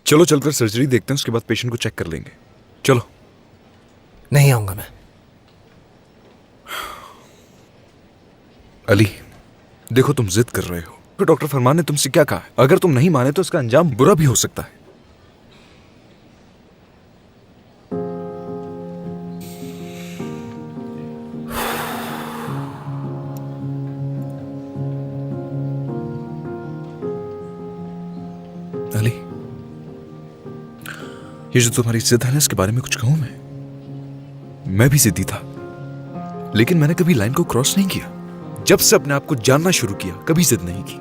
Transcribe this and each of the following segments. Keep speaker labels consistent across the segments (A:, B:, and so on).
A: चलो चलकर सर्जरी देखते हैं, उसके बाद पेशेंट को चेक कर लेंगे। चलो।
B: नहीं आऊंगा मैं।
A: अली देखो, तुम जिद कर रहे हो, तो डॉक्टर फरमान ने तुमसे क्या कहा है? अगर तुम नहीं माने तो इसका अंजाम बुरा भी हो सकता है। अली, ये जो तुम्हारी जिद है ना, इसके बारे में कुछ कहूं मैं भी जिद्दी था, लेकिन मैंने कभी लाइन को क्रॉस नहीं किया। जब से अपने आप को जानना शुरू किया, कभी जिद नहीं की।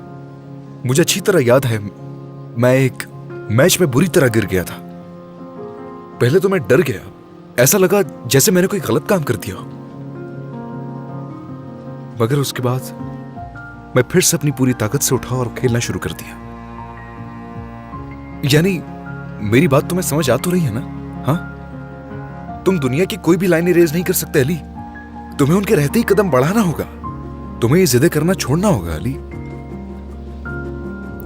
A: मुझे अच्छी तरह याद है, मैं एक मैच में बुरी तरह गिर गया था। पहले तो मैं डर गया, ऐसा लगा जैसे मैंने कोई गलत काम कर दिया हो। मगर उसके बाद मैं फिर से अपनी पूरी ताकत से उठा और खेलना शुरू कर दिया। यानी मेरी बात तुम्हें समझ आ तो रही है ना? हाँ, तुम दुनिया की कोई भी लाइन इरेज नहीं कर सकते अली। तुम्हें उनके रहते ही कदम बढ़ाना होगा। तुम्हें ये जिद्दें करना छोड़ना होगा अली।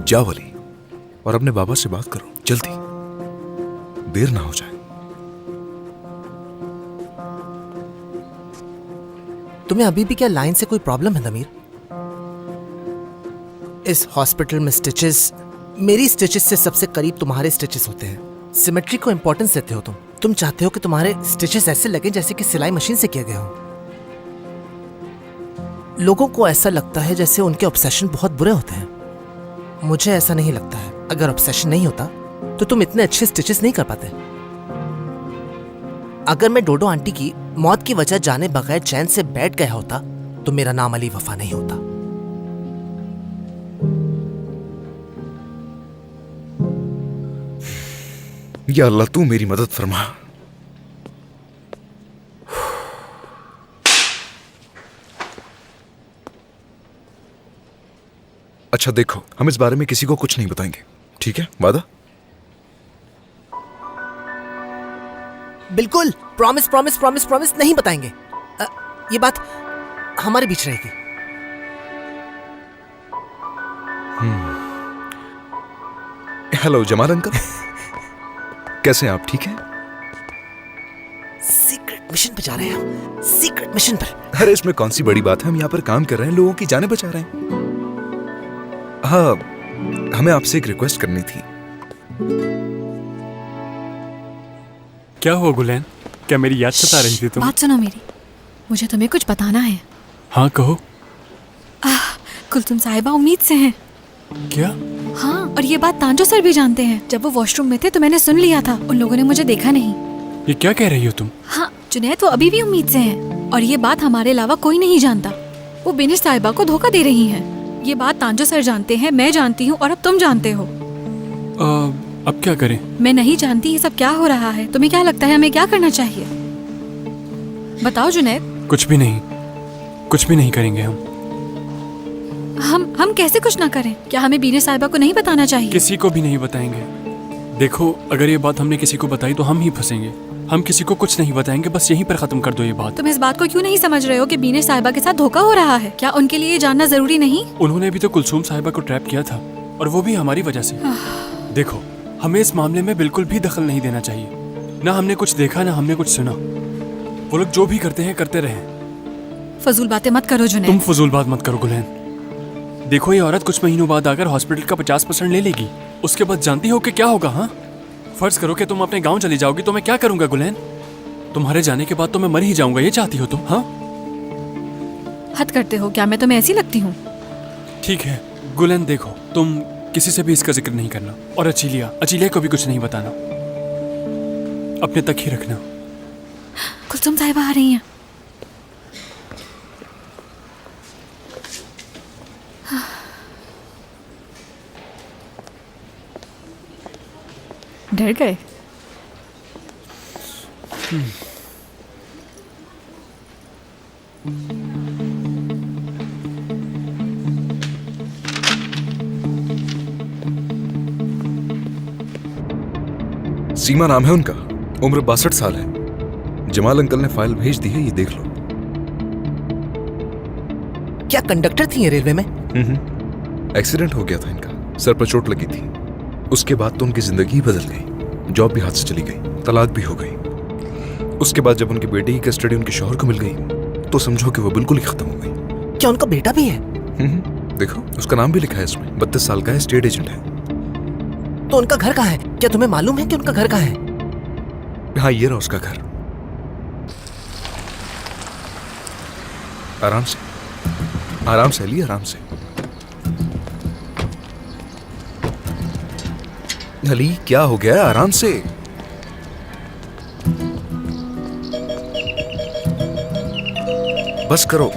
A: जाओ अली, और अपने बाबा से बात करो जल्दी, देर ना हो जाए।
B: तुम्हें अभी भी क्या लाइन से कोई प्रॉब्लम है दमीर? इस हॉस्पिटल में स्टिचेस मेरी स्टिचेस से सबसे करीब तुम्हारे स्टिचेस होते हैं। सिमेट्री को इंपॉर्टेंस देते हो तुम चाहते हो कि तुम्हारे स्टिचेस ऐसे लगे जैसे कि सिलाई मशीन से किया गया हो। लोगों को ऐसा लगता है जैसे उनके ऑब्सेशन बहुत बुरे होते हैं। मुझे ऐसा नहीं लगता है। अगर ऑब्सेशन नहीं होता तो तुम इतने अच्छे स्टिचेस नहीं कर पाते। अगर मैं डोडो आंटी की मौत की वजह जाने बगैर चैन से बैठ गया होता तो मेरा नाम अली वफा नहीं होता।
A: या अल्लाह, तू मेरी मदद फरमा। अच्छा देखो, हम इस बारे में किसी को कुछ नहीं बताएंगे, ठीक है? वादा?
B: बिल्कुल, प्रॉमिस प्रॉमिस प्रॉमिस प्रॉमिस नहीं बताएंगे। ये बात हमारे बीच रहेगी।
A: हेलो जमाल अंकल, कैसे हैं आप? ठीक हैं?
B: सीक्रेट मिशन पे जा रहे हैं हम, सीक्रेट मिशन पर।
A: अरे इसमें कौन सी बड़ी बात है, हम यहाँ पर काम कर रहे हैं, लोगों की जानें बचा रहे हैं। हाँ, हमें आपसे एक रिक्वेस्ट करनी थी।
C: क्या हुआ गुलैन? क्या मेरी याद सता रही थी तुम?
D: बात सुनो मेरी, मुझे तुम्हें कुछ बताना है।
C: हाँ कहो।
D: कुलसुम साहिबा उम्मीद से हैं।
C: क्या?
D: हाँ, और ये बात तांजो सर भी जानते हैं। जब वो वॉशरूम में थे तो मैंने सुन लिया था। उन लोगों ने मुझे देखा नहीं।
C: ये क्या कह रही हो तुम?
D: हाँ, जुनैद वो अभी भी उम्मीद से हैं, और ये बात हमारे अलावा कोई नहीं जानता। वो बिनिश साहिबा को धोखा दे रही हैं। ये बात तांजो सर जानते हैं, मैं जानती हूँ, और अब तुम जानते हो।
C: अब क्या करें?
D: मैं नहीं जानती ये सब क्या हो रहा है। तुम्हें क्या लगता है हमें क्या करना चाहिए? बताओ जुनैद।
C: कुछ भी नहीं करेंगे
D: हम कैसे कुछ ना करें? क्या हमें बीने साहिबा को नहीं बताना चाहिए?
C: किसी को भी नहीं बताएंगे। देखो, अगर ये बात हमने किसी को बताई तो हम ही फंसेंगे। हम किसी को कुछ नहीं बताएंगे, बस यहीं पर खत्म कर दो ये बात।
D: तुम इस बात को क्यों नहीं समझ रहे हो कि बीने साहिबा के साथ धोखा हो रहा है? क्या उनके लिए ये जानना जरूरी नहीं?
C: उन्होंने भी तो कुलसूम साहिबा को ट्रैप किया था, और वो भी हमारी वजह से। देखो, हमें इस मामले में बिल्कुल भी दखल नहीं देना चाहिए। ना हमने कुछ देखा, ना हमने कुछ सुना। वो लोग जो भी करते हैं करते रहे।
D: फजूल बातें मत करो जुनैद।
C: तुम फजूल बात मत करो गुलैन। देखो, ये औरत कुछ महीनों बाद आकर हॉस्पिटल का 50% ले लेगी। उसके बाद जानती हो कि क्या होगा? हाँ, फर्ज करो कि तुम अपने गांव चली जाओगी तो मैं क्या करूंगा गुलैन? तुम्हारे जाने के बाद तो मैं मर ही जाऊंगा। ये चाहती हो तुम? हाँ,
D: हद करते हो क्या? मैं तुम्हें ऐसी लगती हूँ?
C: ठीक है गुलैन, देखो तुम किसी से भी इसका जिक्र नहीं करना, और अचीलिया को भी कुछ नहीं बताना। अपने तक ही रखना।
D: कुलसुम साहिबा आ रही हैं। डर गए?
A: सीमा नाम है उनका, उम्र 62 साल है। जमाल अंकल ने फाइल भेज दी है, ये देख लो।
B: क्या कंडक्टर थी ये रेलवे में?
A: एक्सीडेंट हो गया था इनका, सर पर चोट लगी थी। उसके बाद तो उनकी जिंदगी ही बदल गई। जॉब भी हाथ से चली गई, तलाक भी हो गई। उसके बाद जब उनकी बेटी की कस्टडी उनके शौहर को मिल गई तो समझो कि वो बिल्कुल ही खत्म हो गई।
B: क्या उनका बेटा भी है?
A: देखो उसका नाम भी लिखा है इसमें, 32 साल का है, स्टेट एजेंट है।
B: तो उनका घर कहाँ है? क्या तुम्हें मालूम है कि उनका घर कहाँ है?
A: हाँ, ये रहा उसका घर। आराम से, आराम से अली, आराम से। अली क्या हो गया? आराम से। बस करो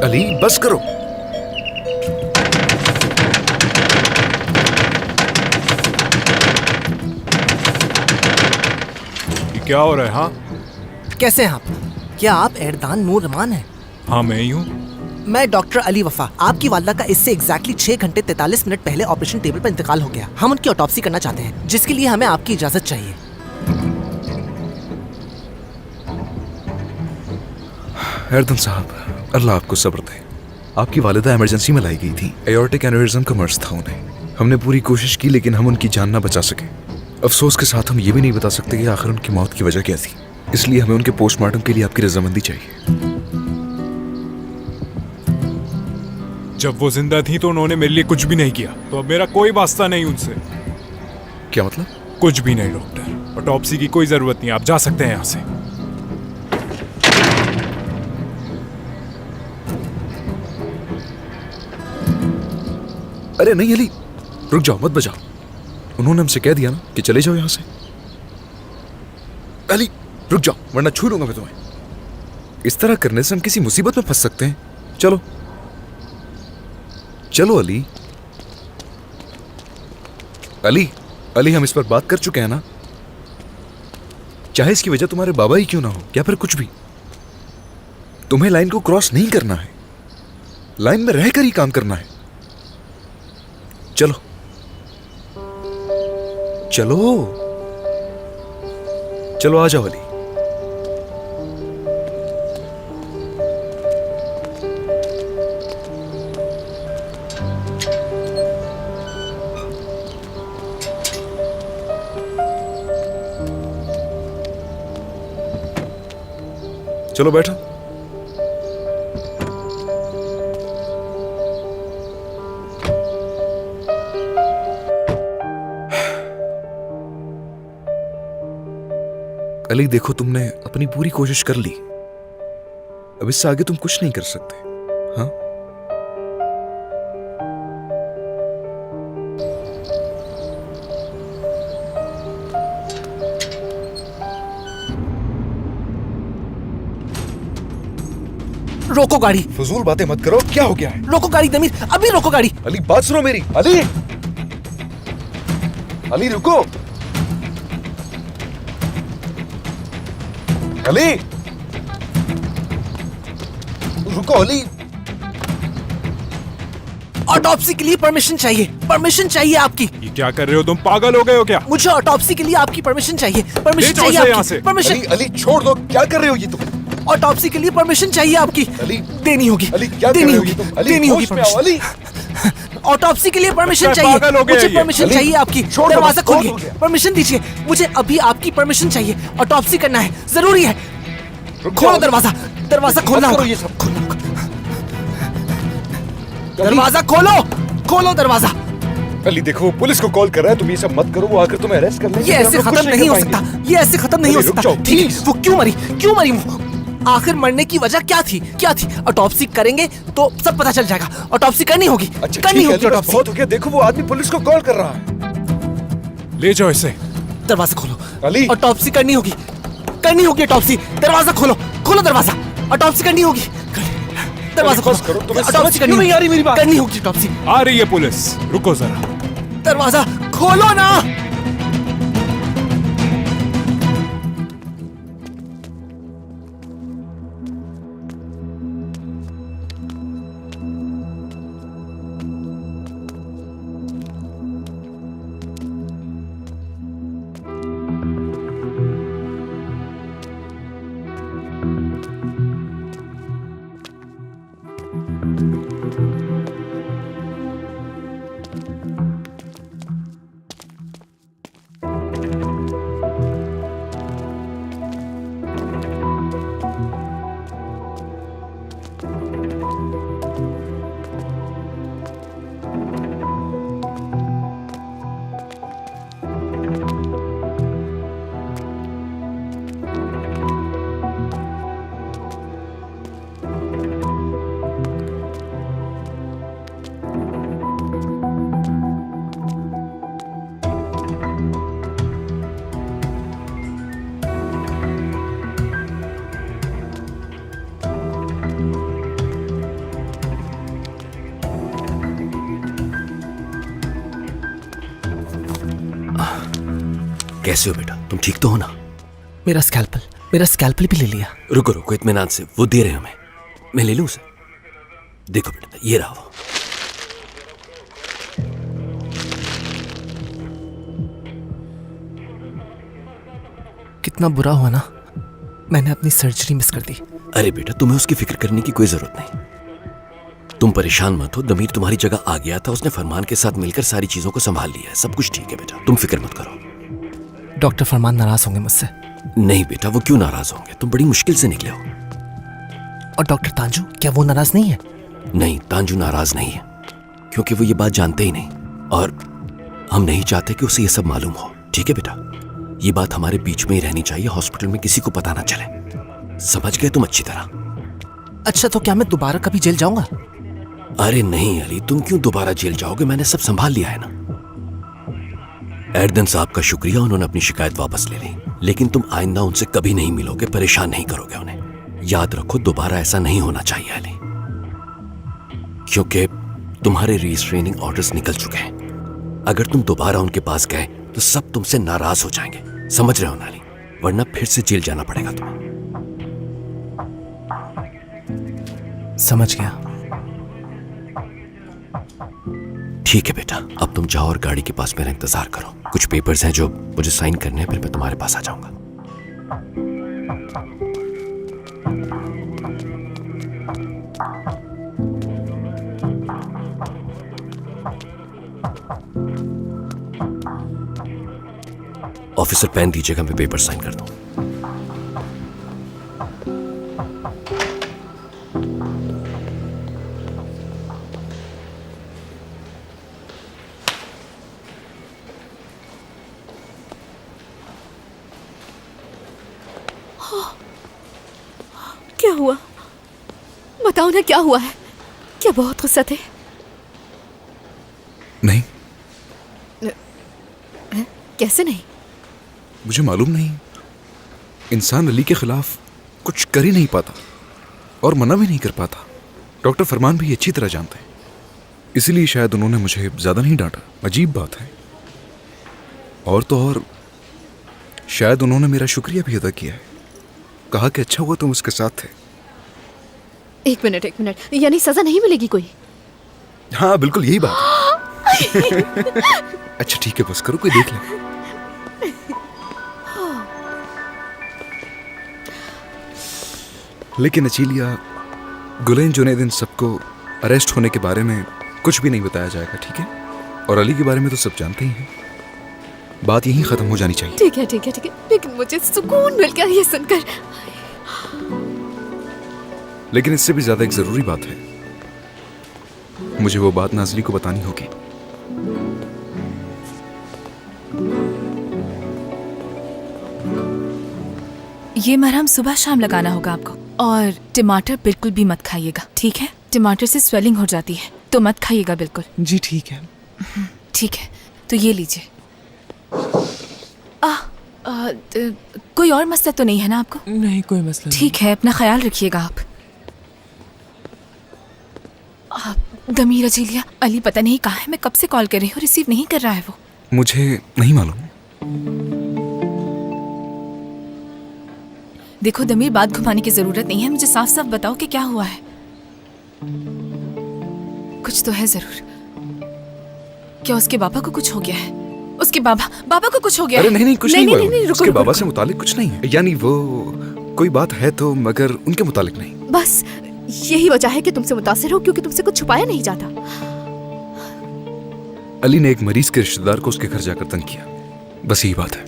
A: अली, बस करो।
E: ये क्या हो रहा है? हाँ
B: कैसे हैं आप? क्या आप एरदान नूर रहमान हैं?
E: हाँ, मैं ही हूँ।
B: मैं डॉक्टर अली वफा। आपकी वालदा का इससे एग्जैक्टली 6 घंटे 43 मिनट पहले ऑपरेशन टेबल पर इंतकाल हो गया। हम उनकी ऑटोप्सी करना चाहते हैं, जिसके लिए हमें आपकी इजाजत चाहिए।
A: एरदन साहब, अल्लाह आपको सब्र दे। आपकी वालिदा इमरजेंसी में लाई गई थी। एयोर्टिक एन्यूरिज्म का मर्ज था उन्हें। हमने पूरी कोशिश की लेकिन हम उनकी जान ना बचा सके। अफसोस के साथ हम ये भी नहीं बता सकते कि आखिर उनकी मौत की वजह क्या थी। इसलिए हमें उनके पोस्टमार्टम के लिए आपकी रजामंदी चाहिए।
E: जब वो जिंदा थी तो उन्होंने मेरे लिए कुछ भी नहीं किया, तो अब मेरा कोई वास्ता नहीं उनसे।
A: क्या मतलब?
E: कुछ भी नहीं डॉक्टर, ऑटोप्सी की कोई जरूरत नहीं, आप जा सकते हैं यहाँ से।
A: अरे नहीं अली, रुक जाओ, मत बजाओ। उन्होंने हमसे कह दिया ना कि चले जाओ यहां से। अली रुक जाओ, वरना छू लूंगा मैं तुम्हें। इस तरह करने से हम किसी मुसीबत में फंस सकते हैं। चलो चलो अली। अली अली, हम इस पर बात कर चुके हैं ना। चाहे इसकी वजह तुम्हारे बाबा ही क्यों ना हो या फिर कुछ भी, तुम्हें लाइन को क्रॉस नहीं करना है। लाइन में रहकर ही काम करना है। चलो चलो चलो, आ जाओ अली। चलो बैठो। अली देखो, तुमने अपनी पूरी कोशिश कर ली। अब इससे आगे तुम कुछ नहीं कर सकते। हाँ,
B: रोको गाड़ी,
A: फजूल बातें मत करो। क्या हो गया है?
B: रोको गाड़ी दमीर, अभी रोको गाड़ी।
A: अली बात सुनो मेरी। अली अली रुको। अली रुको। अली
B: ऑटोप्सी के लिए परमिशन चाहिए, परमिशन चाहिए आपकी।
E: ये क्या कर रहे हो तुम? पागल हो गए हो क्या?
B: मुझे ऑटोप्सी के लिए आपकी परमिशन चाहिए,
E: ले
B: परमिशन
E: जाओ
B: चाहिए
E: उसे यहाँ
B: आपकी
E: से।
B: परमिशन।
A: अली अली छोड़ दो। क्या कर रहे हो ये तुम?
B: ऑटोप्सी के लिए परमिशन चाहिए आपकी।
A: अली
B: देनी होगी,
A: अली क्या कर
B: देनी
A: रहे हो
B: होगी,
A: ये तुम? अली
B: देनी होगी
A: होश में आओ।
B: परमिशन।
A: अली
B: ऑटोप्सी के लिए परमिशन
E: अच्छा,
B: चाहिए,
E: पागल हो गया
B: मुझे
E: ये।
B: परमिशन
A: अली,
B: चाहिए आपकी।
A: छोड़ दो,
B: दरवाजा
A: बहुत हो
B: खोलिए,
A: गया।
B: परमिशन दीजिए मुझे। अभी आपकी परमिशन चाहिए, ऑटोप्सी करना है, जरूरी है।
A: रुक
B: खोलो
A: जाओ।
B: दरवाजा, दरवाजा
A: मत
B: खोलना
A: करो
B: होगा।
A: ये सब।
B: खोलो, दरवाजा खोलो, खोलो दरवाजा।
A: अली देखो, वो पुलिस को कॉल कर रहा है। तुम ये सब मत करो, वो आकर तुम्हें अरेस्ट कर लेंगे।
B: ये
A: फिर हम
B: ऐसे
A: लोग कुछ
B: खत्म नहीं हो
A: कर
B: सकता,
A: पाएंगे।
B: ये ऐसे खत्म नहीं हो
A: अरे रुक
B: सकता।
A: जाओ,
B: ठीक है,
A: please।
B: वो क्यों मरी, क्यों मरी वो? आखिर मरने की वजह क्या थी, क्या थी? ऑटोप्सी करेंगे तो सब पता चल जाएगा। ऑटोप्सी करनी होगी,
A: अच्छा
B: करनी
A: ठीक है
B: होगी
A: अली, बस
B: ऑटोप्सी।
A: बहुत हो गया। देखो वो आदमी पुलिस को कॉल कर रहा है।
E: ले जाओ इसे।
B: दरवाजा खोलो
A: अली।
B: ऑटोप्सी करनी होगी, करनी होगी ऑटोप्सी। दरवाजा खोलो, खोलो दरवाजा, ऑटोप्सी करनी होगी। दरवाजा
A: अली, बस
B: खोलो,
A: करो, तुम्हें
B: ऑटोप्सी
A: समझ
B: करनी
A: क्यों नहीं आ रही मेरी बात?
B: करनी होगी ऑटोप्सी।
E: आ रही है पुलिस, रुको जरा।
B: दरवाजा खोलो ना।
F: कैसे हो बेटा? तुम ठीक तो हो ना?
B: मेरा स्कैल्पल भी ले लिया।
F: रुको रुको, इत्मीनान से, वो दे रहे हैं हमें। मैं ले लूं उसे? देखो बेटा, ये रहा वो।
B: कितना बुरा हुआ ना, मैंने अपनी सर्जरी मिस कर दी।
F: अरे बेटा, तुम्हें उसकी फिक्र करने की कोई जरूरत नहीं। तुम परेशान मत हो, दमीर तुम्हारी जगह आ गया था, उसने फरमान के साथ मिलकर सारी चीजों को संभाल लिया है। सब कुछ ठीक है बेटा, तुम फिक्र मत करो।
B: डॉक्टर फरमान नाराज होंगे मुझसे।
F: नहीं बेटा, वो क्यों नाराज होंगे? तुम बड़ी मुश्किल से निकले हो।
B: और डॉक्टर तांजू, क्या वो नाराज नहीं है?
F: नहीं, तांजू नाराज नहीं है, क्योंकि वो ये बात जानते ही नहीं, और हम नहीं चाहते कि उसे ये सब मालूम हो। ठीक है बेटा, ये बात हमारे बीच में ही रहनी चाहिए, हॉस्पिटल में किसी को पता ना चले। समझ गए तुम अच्छी तरह?
B: अच्छा, तो क्या मैं दोबारा कभी जेल जाऊंगा?
F: अरे नहीं अली, तुम क्यों दोबारा जेल जाओगे? मैंने सब संभाल लिया है ना। एर्दन साहब का शुक्रिया, उन्होंने अपनी शिकायत वापस ले ली, लेकिन तुम आइंदा उनसे कभी नहीं मिलोगे, परेशान नहीं करोगे उन्हें। याद रखो, दोबारा ऐसा नहीं होना चाहिए अली, क्योंकि तुम्हारे रिस्ट्रेनिंग ऑर्डर्स निकल चुके हैं। अगर तुम दोबारा उनके पास गए तो सब तुमसे नाराज हो जाएंगे, समझ रहे हो ना अली? वरना फिर से जेल जाना पड़ेगा तुम्हें।
B: समझ गया।
F: ठीक है बेटा, अब तुम जाओ और गाड़ी के पास मेरा इंतजार करो। कुछ पेपर्स हैं जो मुझे साइन करने हैं, फिर मैं तुम्हारे पास आ जाऊंगा। ऑफिसर, पेन दीजिएगा, मैं पेपर साइन कर दूं।
G: क्या हुआ? बताओ ना, क्या हुआ है? क्या बहुत गुस्सा थे?
A: नहीं,
G: कैसे नहीं?
A: मुझे मालूम नहीं। इंसान अली के खिलाफ कुछ कर ही नहीं पाता और मना भी नहीं कर पाता। डॉक्टर फरमान भी अच्छी तरह जानते हैं, इसीलिए शायद उन्होंने मुझे ज्यादा नहीं डांटा। अजीब बात है। और तो और शायद उन्होंने मेरा शुक्रिया भी अदा किया है, कहा कि अच्छा हुआ तुम उसके साथ थे।
G: एक मिनट, यानी सजा नहीं मिलेगी कोई?
A: हाँ बिल्कुल, यही बात है। अच्छा ठीक है, बस करो, कोई देख ले। लेकिन अचीलिया, गुलेन जुनैद इन सबको अरेस्ट होने के बारे में कुछ भी नहीं बताया जाएगा, ठीक है? और अली के बारे में तो सब जानते ही हैं। बात यहीं खत्म हो जानी चाहिए।
G: ठीक है, लेकिन मुझे सुकून मिल गया ये सुनकर।
A: लेकिन इससे भी ज्यादा एक जरूरी बात है, मुझे वो बात नाज़ली को बतानी होगी।
H: ये मरहम सुबह शाम लगाना होगा आपको, और टमाटर बिल्कुल भी मत खाइएगा, ठीक है? टमाटर से स्वेलिंग हो जाती है, तो मत खाइएगा बिल्कुल।
B: जी ठीक है।
H: ठीक है, तो ये लीजिए। कोई और मसला तो नहीं है ना आपको?
I: नहीं, कोई मसला नहीं।
H: ठीक है, अपना ख्याल रखिएगा आप। दमीर अजीलिया, अली पता नहीं कहाँ है, मैं कब से कॉल कर रही हूँ, रिसीव नहीं कर रहा है वो।
A: मुझे नहीं मालूम।
H: देखो दमीर, बात घुमाने की जरूरत नहीं है, मुझे साफ साफ बताओ कि क्या हुआ है। कुछ तो है जरूर। क्या उसके बाबा को कुछ हो गया है? उसके बाबा को कुछ हो गया
A: अरे
H: है?
A: नहीं, कुछ नहीं हुआ।
G: रुको,
A: उसके
G: रुको,
A: बाबा
G: रुको।
A: से मुतालिक कुछ नहीं है, यानी वो कोई बात है तो, मगर उनके मुतालिक नहीं।
G: बस यही वजह है कि तुमसे मुतासिर हो, क्योंकि तुमसे कुछ छुपाया नहीं जाता।
A: अली ने एक मरीज के रिश्तेदार को उसके घर जाकर तंग किया, बस यही बात है।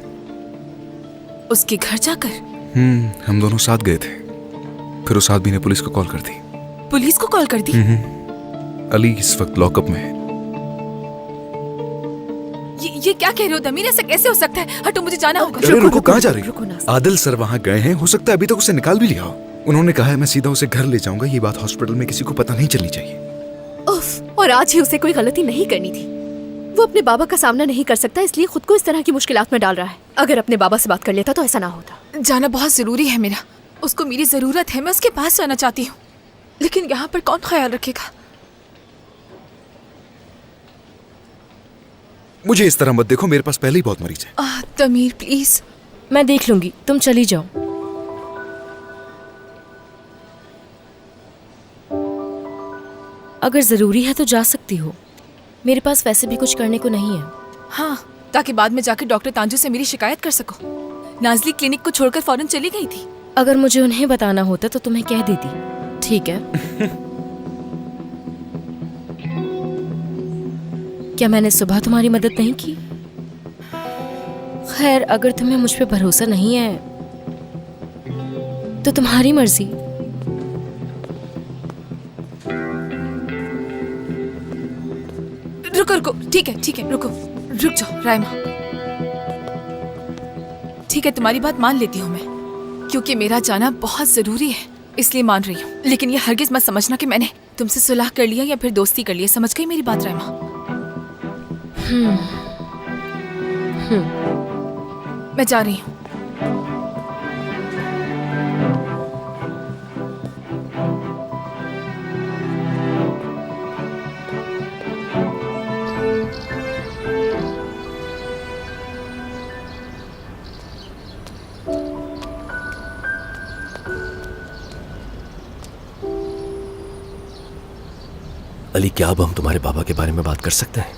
H: उसके घर जाकर?
A: हम दोनों साथ गए थे, फिर उस आदमी ने पुलिस को कॉल कर दी।
H: पुलिस को कॉल कर दी?
A: अली इस वक्त लॉकअप में है।
H: ये क्या कह रहे हो दमीर? ऐसा कैसे हो सकता है? हटो, मुझे जाना होगा।
A: अरे रुको, कहाँ जा रही
G: रुको
A: हो?
G: ना।
A: आदिल सर वहाँ गए हैं, हो सकता है अभी तक उसे निकाल भी लिया हो। उन्होंने कहा है मैं सीधा उसे घर ले जाऊंगा, ये बात हॉस्पिटल में किसी को पता नहीं चलनी चाहिए।
G: उफ, और आज ही उसे कोई गलती नहीं करनी थी। वो अपने बाबा का सामना नहीं कर सकता, इसलिए खुद को इस तरह की मुश्किलात में डाल रहा है। अगर अपने बाबा से बात कर लेता तो ऐसा ना होता।
H: जाना बहुत जरूरी है मेरा, उसको मेरी जरूरत है, मैं उसके पास जाना चाहती हूँ, लेकिन यहाँ पर कौन ख्याल रखेगा?
A: मुझे इस तरह मत देखो, मेरे पास पहले ही बहुत मरीज है।
H: तमीर प्लीज।
G: मैं देख लूंगी, तुम चली जाओ। अगर जरूरी है तो जा सकती हो, मेरे पास वैसे भी कुछ करने को नहीं है।
H: हाँ, ताकि बाद में जाकर डॉक्टर तांजू से मेरी शिकायत कर सको। नाजली क्लिनिक को छोड़कर फौरन चली गई थी।
G: अगर मुझे उन्हें बताना होता तो तुम्हें कह देती। ठीक है। क्या मैंने सुबह तुम्हारी मदद नहीं की? खैर, अगर तुम्हें मुझ पे भरोसा नहीं है तो तुम्हारी मर्जी।
H: रुको रुको, ठीक है रुको, रुक जाओ रायमा। ठीक है, तुम्हारी बात मान लेती हूँ मैं, क्योंकि मेरा जाना बहुत जरूरी है, इसलिए मान रही हूँ। लेकिन ये हरगिज मत समझना कि मैंने तुमसे सुलह कर लिया या फिर दोस्ती कर लिया। समझ गई मेरी बात रायमा? मैं जा रही हूँ।
F: अली, क्या अब हम तुम्हारे बाबा के बारे में बात कर सकते हैं?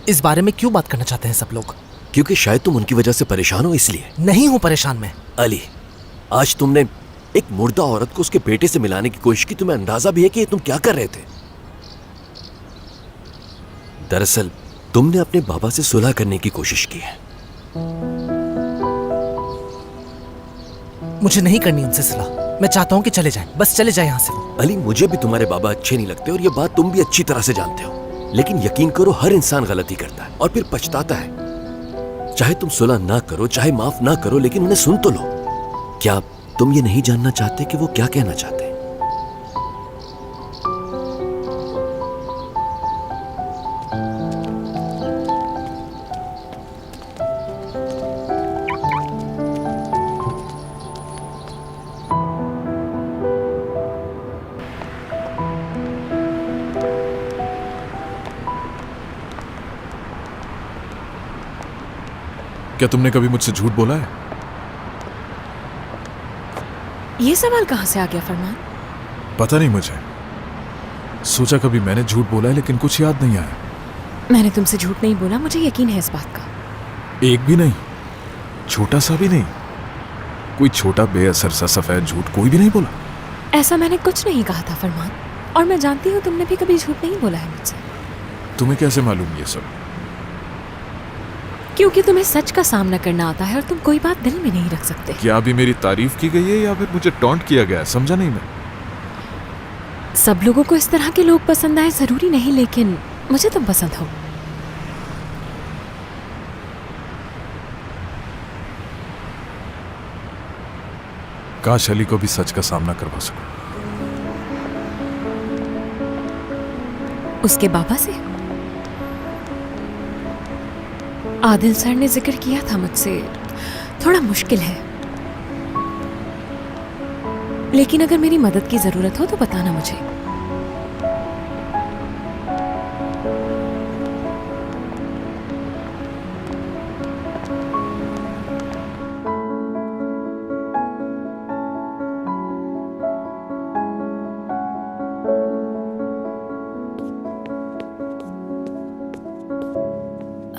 B: इस बारे में क्यों बात करना चाहते हैं सब लोग?
F: क्योंकि शायद तुम उनकी वजह से परेशान हो, इसलिए।
B: नहीं हूं परेशान मैं।
F: अली, आज तुमने एक मुर्दा औरत को उसके बेटे से मिलाने की कोशिश की। तुम्हें अंदाजा भी है कि तुम क्या कर रहे थे? दरअसल तुमने अपने बाबा से सुलह करने की कोशिश की है।
B: मुझे नहीं करनी उनसे सलाह। मैं चाहता हूं कि चले जाएं, बस चले जाएं यहां से वो।
F: अली, मुझे भी तुम्हारे बाबा अच्छे नहीं लगते और ये बात तुम भी अच्छी तरह से जानते हो। लेकिन यकीन करो, हर इंसान गलती करता है और फिर पछताता है। चाहे तुम सुलह ना करो, चाहे माफ ना करो, लेकिन उन्हें सुन तो लो। क्या तुम ये नहीं जानना चाहते कि वो क्या कहना चाहते हैं?
A: क्या तुमने कभी मुझसे झूठ बोला है?
G: ये सवाल कहाँ से आ गया फरमान?
A: पता नहीं मुझे। सोचा कभी मैंने झूठ बोला है, लेकिन कुछ याद नहीं आया।
G: मैंने तुमसे झूठ नहीं बोला, मुझे यकीन है इस बात का।
A: एक भी नहीं, छोटा सा भी नहीं, कोई छोटा बेअसर सा सफेद झूठ कोई भी नहीं बोला।
G: ऐसा मैंने कुछ नहीं कहा था फरमान, और मैं जानती हूँ तुमने भी कभी झूठ नहीं बोला है मुझसे।
A: तुम्हें कैसे मालूम ये सब?
G: क्योंकि तुम्हें सच का सामना करना आता है और तुम कोई बात दिल में नहीं रख सकते।
A: क्या अभी मेरी तारीफ की गई है या फिर मुझे टॉन्ट किया गया है? समझा नहीं मैं।
G: सब लोगों को इस तरह के लोग पसंद आए जरूरी नहीं, लेकिन मुझे तुम पसंद हो।
A: काश अली को भी सच का सामना करवा सकूं।
G: उसके बाबा से? आदिल सर ने जिक्र किया था मुझसे, थोड़ा मुश्किल है। लेकिन अगर मेरी मदद की जरूरत हो तो बताना मुझे।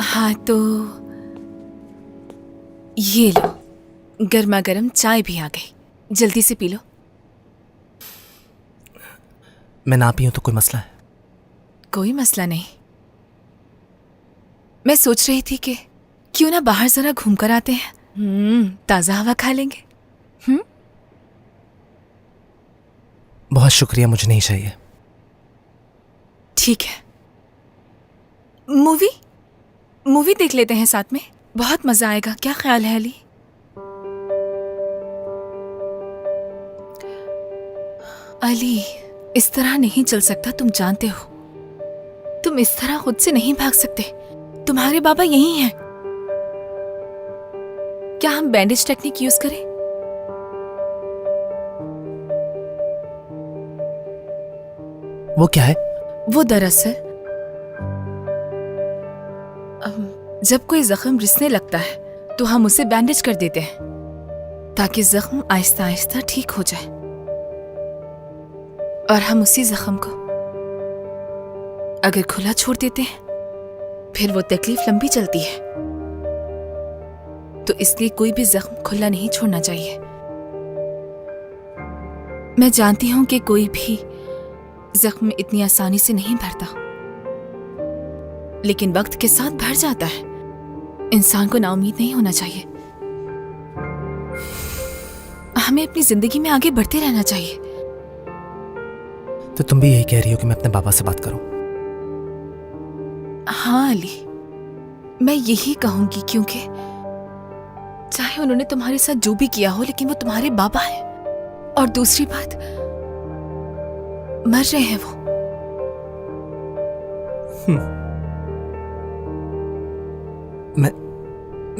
H: हाँ तो ये लो, गर्मा गर्म चाय भी आ गई, जल्दी से पी लो।
B: मैं ना पीऊं तो कोई मसला है?
H: कोई मसला नहीं। मैं सोच रही थी कि क्यों ना बाहर जरा घूम कर आते हैं, ताजा हवा खा लेंगे।
B: बहुत शुक्रिया, मुझे नहीं चाहिए।
H: ठीक है, मूवी देख लेते हैं साथ में, बहुत मजा आएगा। क्या ख्याल है अली? अली, इस तरह नहीं चल सकता, तुम जानते हो। तुम इस तरह खुद से नहीं भाग सकते। तुम्हारे बाबा यही हैं। क्या हम बैंडेज टेक्निक यूज करें?
B: वो क्या है?
H: वो दरअसल जब कोई जख्म रिसने लगता है तो हम उसे बैंडेज कर देते हैं ताकि जख्म आहिस्ता आहिस्ता ठीक हो जाए, और हम उसी जख्म को अगर खुला छोड़ देते हैं फिर वो तकलीफ लंबी चलती है। तो इसलिए कोई भी जख्म खुला नहीं छोड़ना चाहिए। मैं जानती हूं कि कोई भी जख्म इतनी आसानी से नहीं भरता, लेकिन वक्त के साथ भर जाता है। इंसान को नाउम्मीद नहीं होना चाहिए। हमें अपनी जिंदगी में आगे बढ़ते रहना चाहिए।
B: तो तुम भी यही कह रही हो कि मैं अपने बाबा से बात करूं?
H: हाँ अली, मैं यही कहूंगी, क्योंकि चाहे उन्होंने तुम्हारे साथ जो भी किया हो, लेकिन वो तुम्हारे बाबा हैं। और दूसरी बात, मर रहे हैं वो।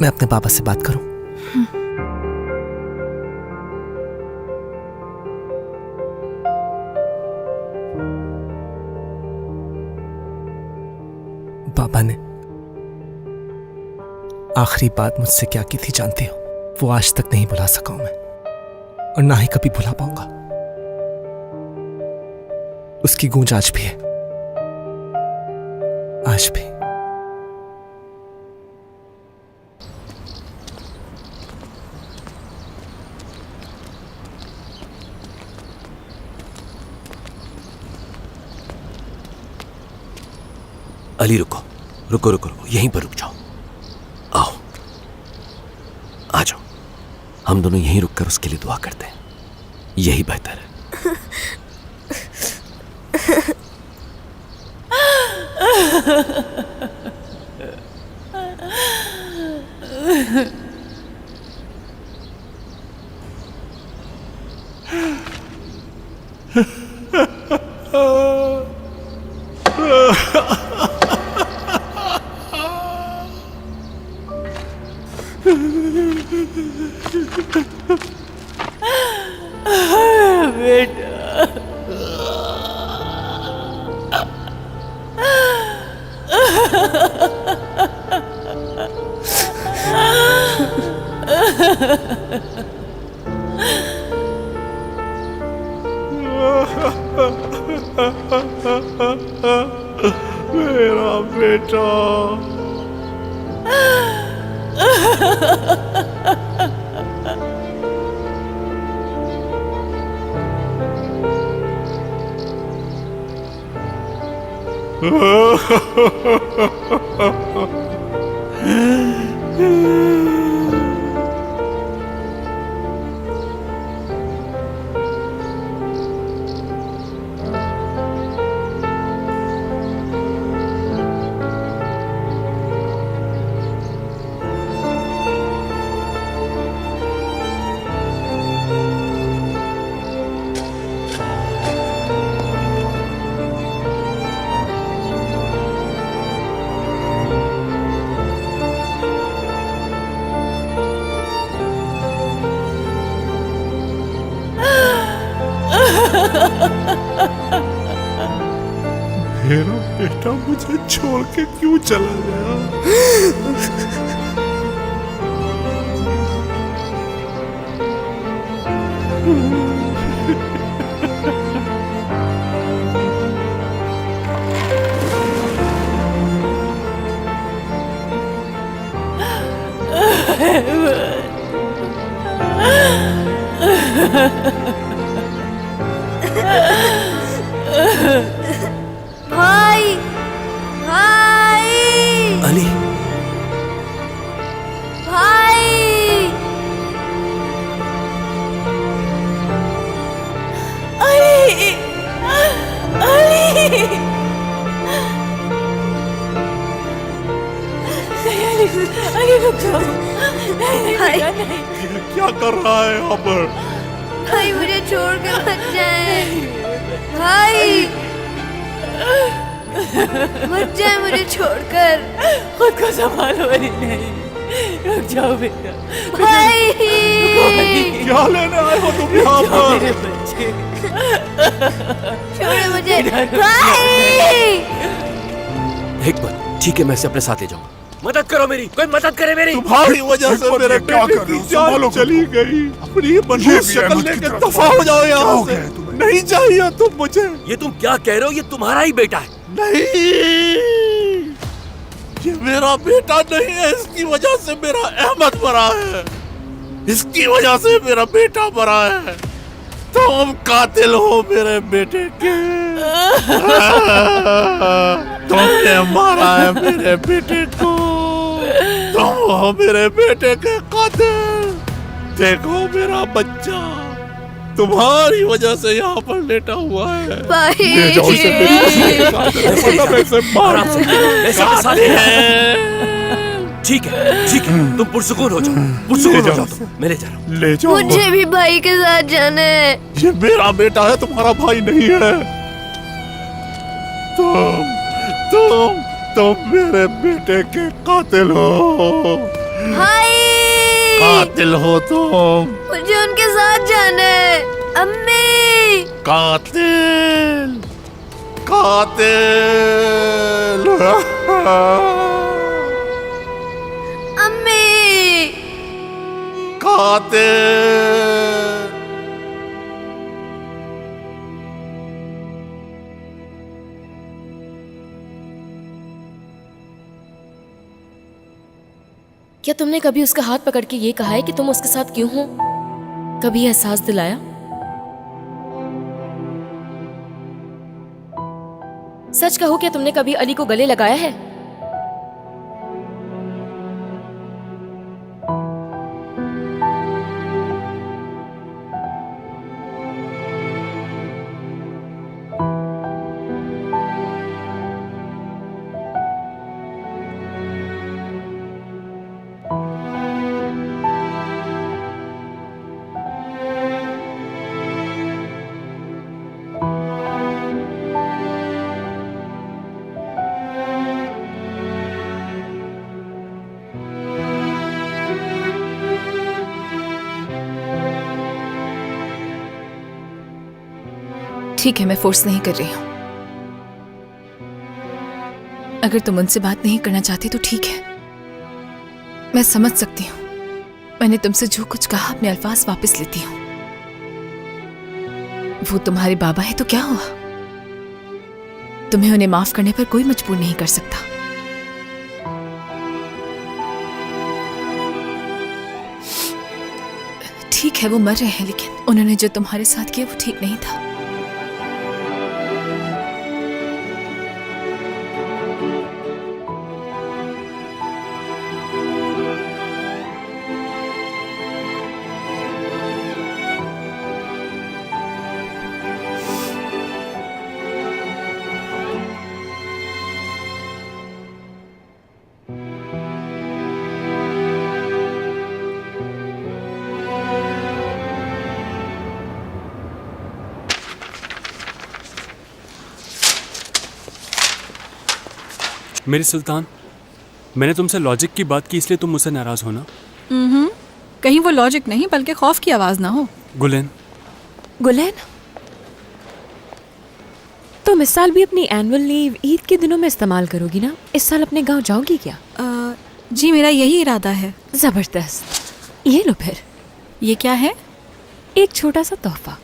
B: मैं अपने बाबा से बात करूं? बाबा ने आखिरी बात मुझसे क्या की थी जानती हो? वो आज तक नहीं भुला सका हूं मैं, और ना ही कभी भुला पाऊंगा। उसकी गूंज आज भी है, आज भी।
F: अली रुको रुको रुको रुको, यहीं पर रुक जाओ। आओ, आ जाओ। हम दोनों यहीं रुककर उसके लिए दुआ करते हैं, यही बेहतर है।
E: मेरा बेटा। मेरा बेटा मुझे छोड़ के क्यों चला गया?
G: भाई भाई
F: अली,
G: भाई अली अली अली रुक जाओ। भाई
E: क्या कर रहा है यहाँ पर?
G: भाई मुझे छोड़ कर मत जाए। भाई मत जाए मुझे छोड़कर।
I: खुद को संभालो। अली नहीं, रुक जाओ बेटा।
G: भाई
E: क्या लेने आए हो तुम यहाँ पर?
I: मेरे बच्चे,
G: छोड़ो मुझे। भाई
F: एक बार ठीक है, मैं इसे अपने साथ ले जाऊंगा। मदद करो मेरी, कोई मदद करे मेरी।
J: तुम्हारी वजह से मेरे बेटे की जान चली गई। अपनी मनहूस शक्ल लेकर दफा हो जाओ यहाँ से। नहीं चाहिए तुम मुझे।
F: ये तुम क्या कह रहे हो? ये तुम्हारा ही बेटा है।
J: नहीं, ये मेरा बेटा नहीं है। इसकी वजह से मेरा अहमद मरा है। इसकी वजह से मेरा बेटा मरा है। तुम कातिल हो मेरे बेटे के। तुमने मारा है मेरे बेटे को। तुम हो मेरे बेटे के कातिल। देखो मेरा बच्चा तुम्हारी वजह से यहाँ पर लेटा हुआ है। ले जाओ इसे
F: ठीक है, तुम पुरसुकून हो जाओ, पुरसुकून हो जाओ। मैं ले जा रहा हूँ।
J: ले जाओ।
G: मुझे भी भाई के साथ जाना है।
J: ये मेरा बेटा है, तुम्हारा भाई नहीं है। तुम मेरे बेटे के कातिल हो।
G: भाई
J: कातिल हो तुम।
G: मुझे उनके साथ जाना है। अम्मी
J: कातिल कातिल।
G: अम्मी
J: कातिल।
K: क्या तुमने कभी उसका हाथ पकड़ के ये कहा है कि तुम उसके साथ क्यों हो? कभी एहसास दिलाया? सच कहो, क्या तुमने कभी अली को गले लगाया है?
H: ठीक है, मैं फोर्स नहीं कर रही हूं। अगर तुम उनसे बात नहीं करना चाहती तो ठीक है, मैं समझ सकती हूँ। मैंने तुमसे जो कुछ कहा अपने अल्फाज वापस लेती हूँ। वो तुम्हारे बाबा है तो क्या हुआ? तुम्हें उन्हें माफ करने पर कोई मजबूर नहीं कर सकता। ठीक है, वो मर रहे हैं, लेकिन उन्होंने जो तुम्हारे साथ किया वो ठीक नहीं था।
C: मेरी सुल्तान, मैंने तुमसे लॉजिक की बात की इसलिए तुम मुझसे नाराज हो ना?
D: कहीं वो लॉजिक नहीं बल्कि खौफ की आवाज ना हो।
K: गुलेन, तुम इस साल भी अपनी एनुअल लीव ईद के दिनों में इस्तेमाल करोगी ना? इस साल अपने गांव जाओगी क्या?
D: जी मेरा यही इरादा है।
K: जबरदस्त। ये लो फिर।
D: ये क्या है?
K: एक छोटा सा तोहफा।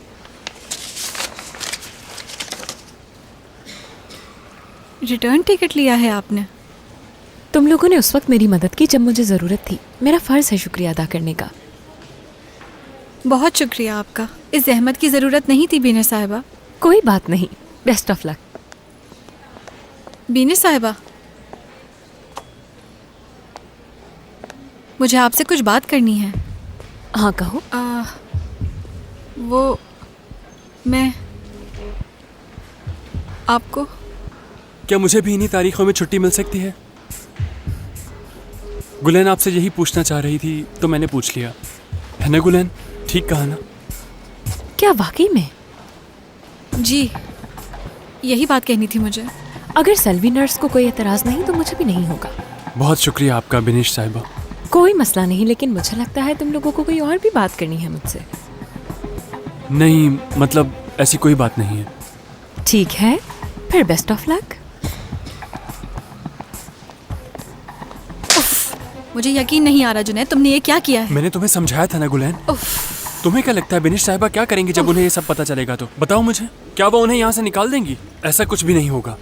D: रिटर्न टिकट लिया है आपने?
K: तुम लोगों ने उस वक्त मेरी मदद की जब मुझे जरूरत थी। मेरा फर्ज है शुक्रिया अदा करने का।
D: बहुत शुक्रिया आपका। इस जहमत की जरूरत नहीं थी बीनर साहिबा।
K: कोई बात नहीं, बेस्ट ऑफ लक।
D: बीनर साहिबा, मुझे आपसे कुछ बात करनी है।
K: हाँ कहो।
D: वो मैं आपको,
C: क्या मुझे भी इन्हीं तारीखों में छुट्टी मिल सकती है? गुलेन आपसे यही पूछना चाह रही थी तो मैंने पूछ लिया। है ना गुलेन? ठीक कहा ना?
K: क्या वाकई में?
D: जी, यही बात कहनी थी मुझे।
K: अगर सेल्वी नर्स को कोई एतराज नहीं तो मुझे भी नहीं होगा।
C: बहुत शुक्रिया आपका बिनिश साहिबा।
K: कोई मसला नहीं, लेकिन मुझे लगता है तुम लोगों को कोई और भी बात करनी है मुझसे।
C: नहीं, मतलब ऐसी कोई बात नहीं है।
K: ठीक है, फिर बेस्ट ऑफ लक।
D: मुझे यकीन नहीं आ रहा जुनैद, तुमने ये क्या किया है?
C: मैंने तुम्हें समझाया था ना गुलैन। तुम्हें क्या लगता है बिनिश साहिबा क्या करेंगी जब उन्हें ये सब पता चलेगा? तो बताओ मुझे, क्या वो उन्हें यहाँ से निकाल देंगी? ऐसा कुछ भी नहीं होगा।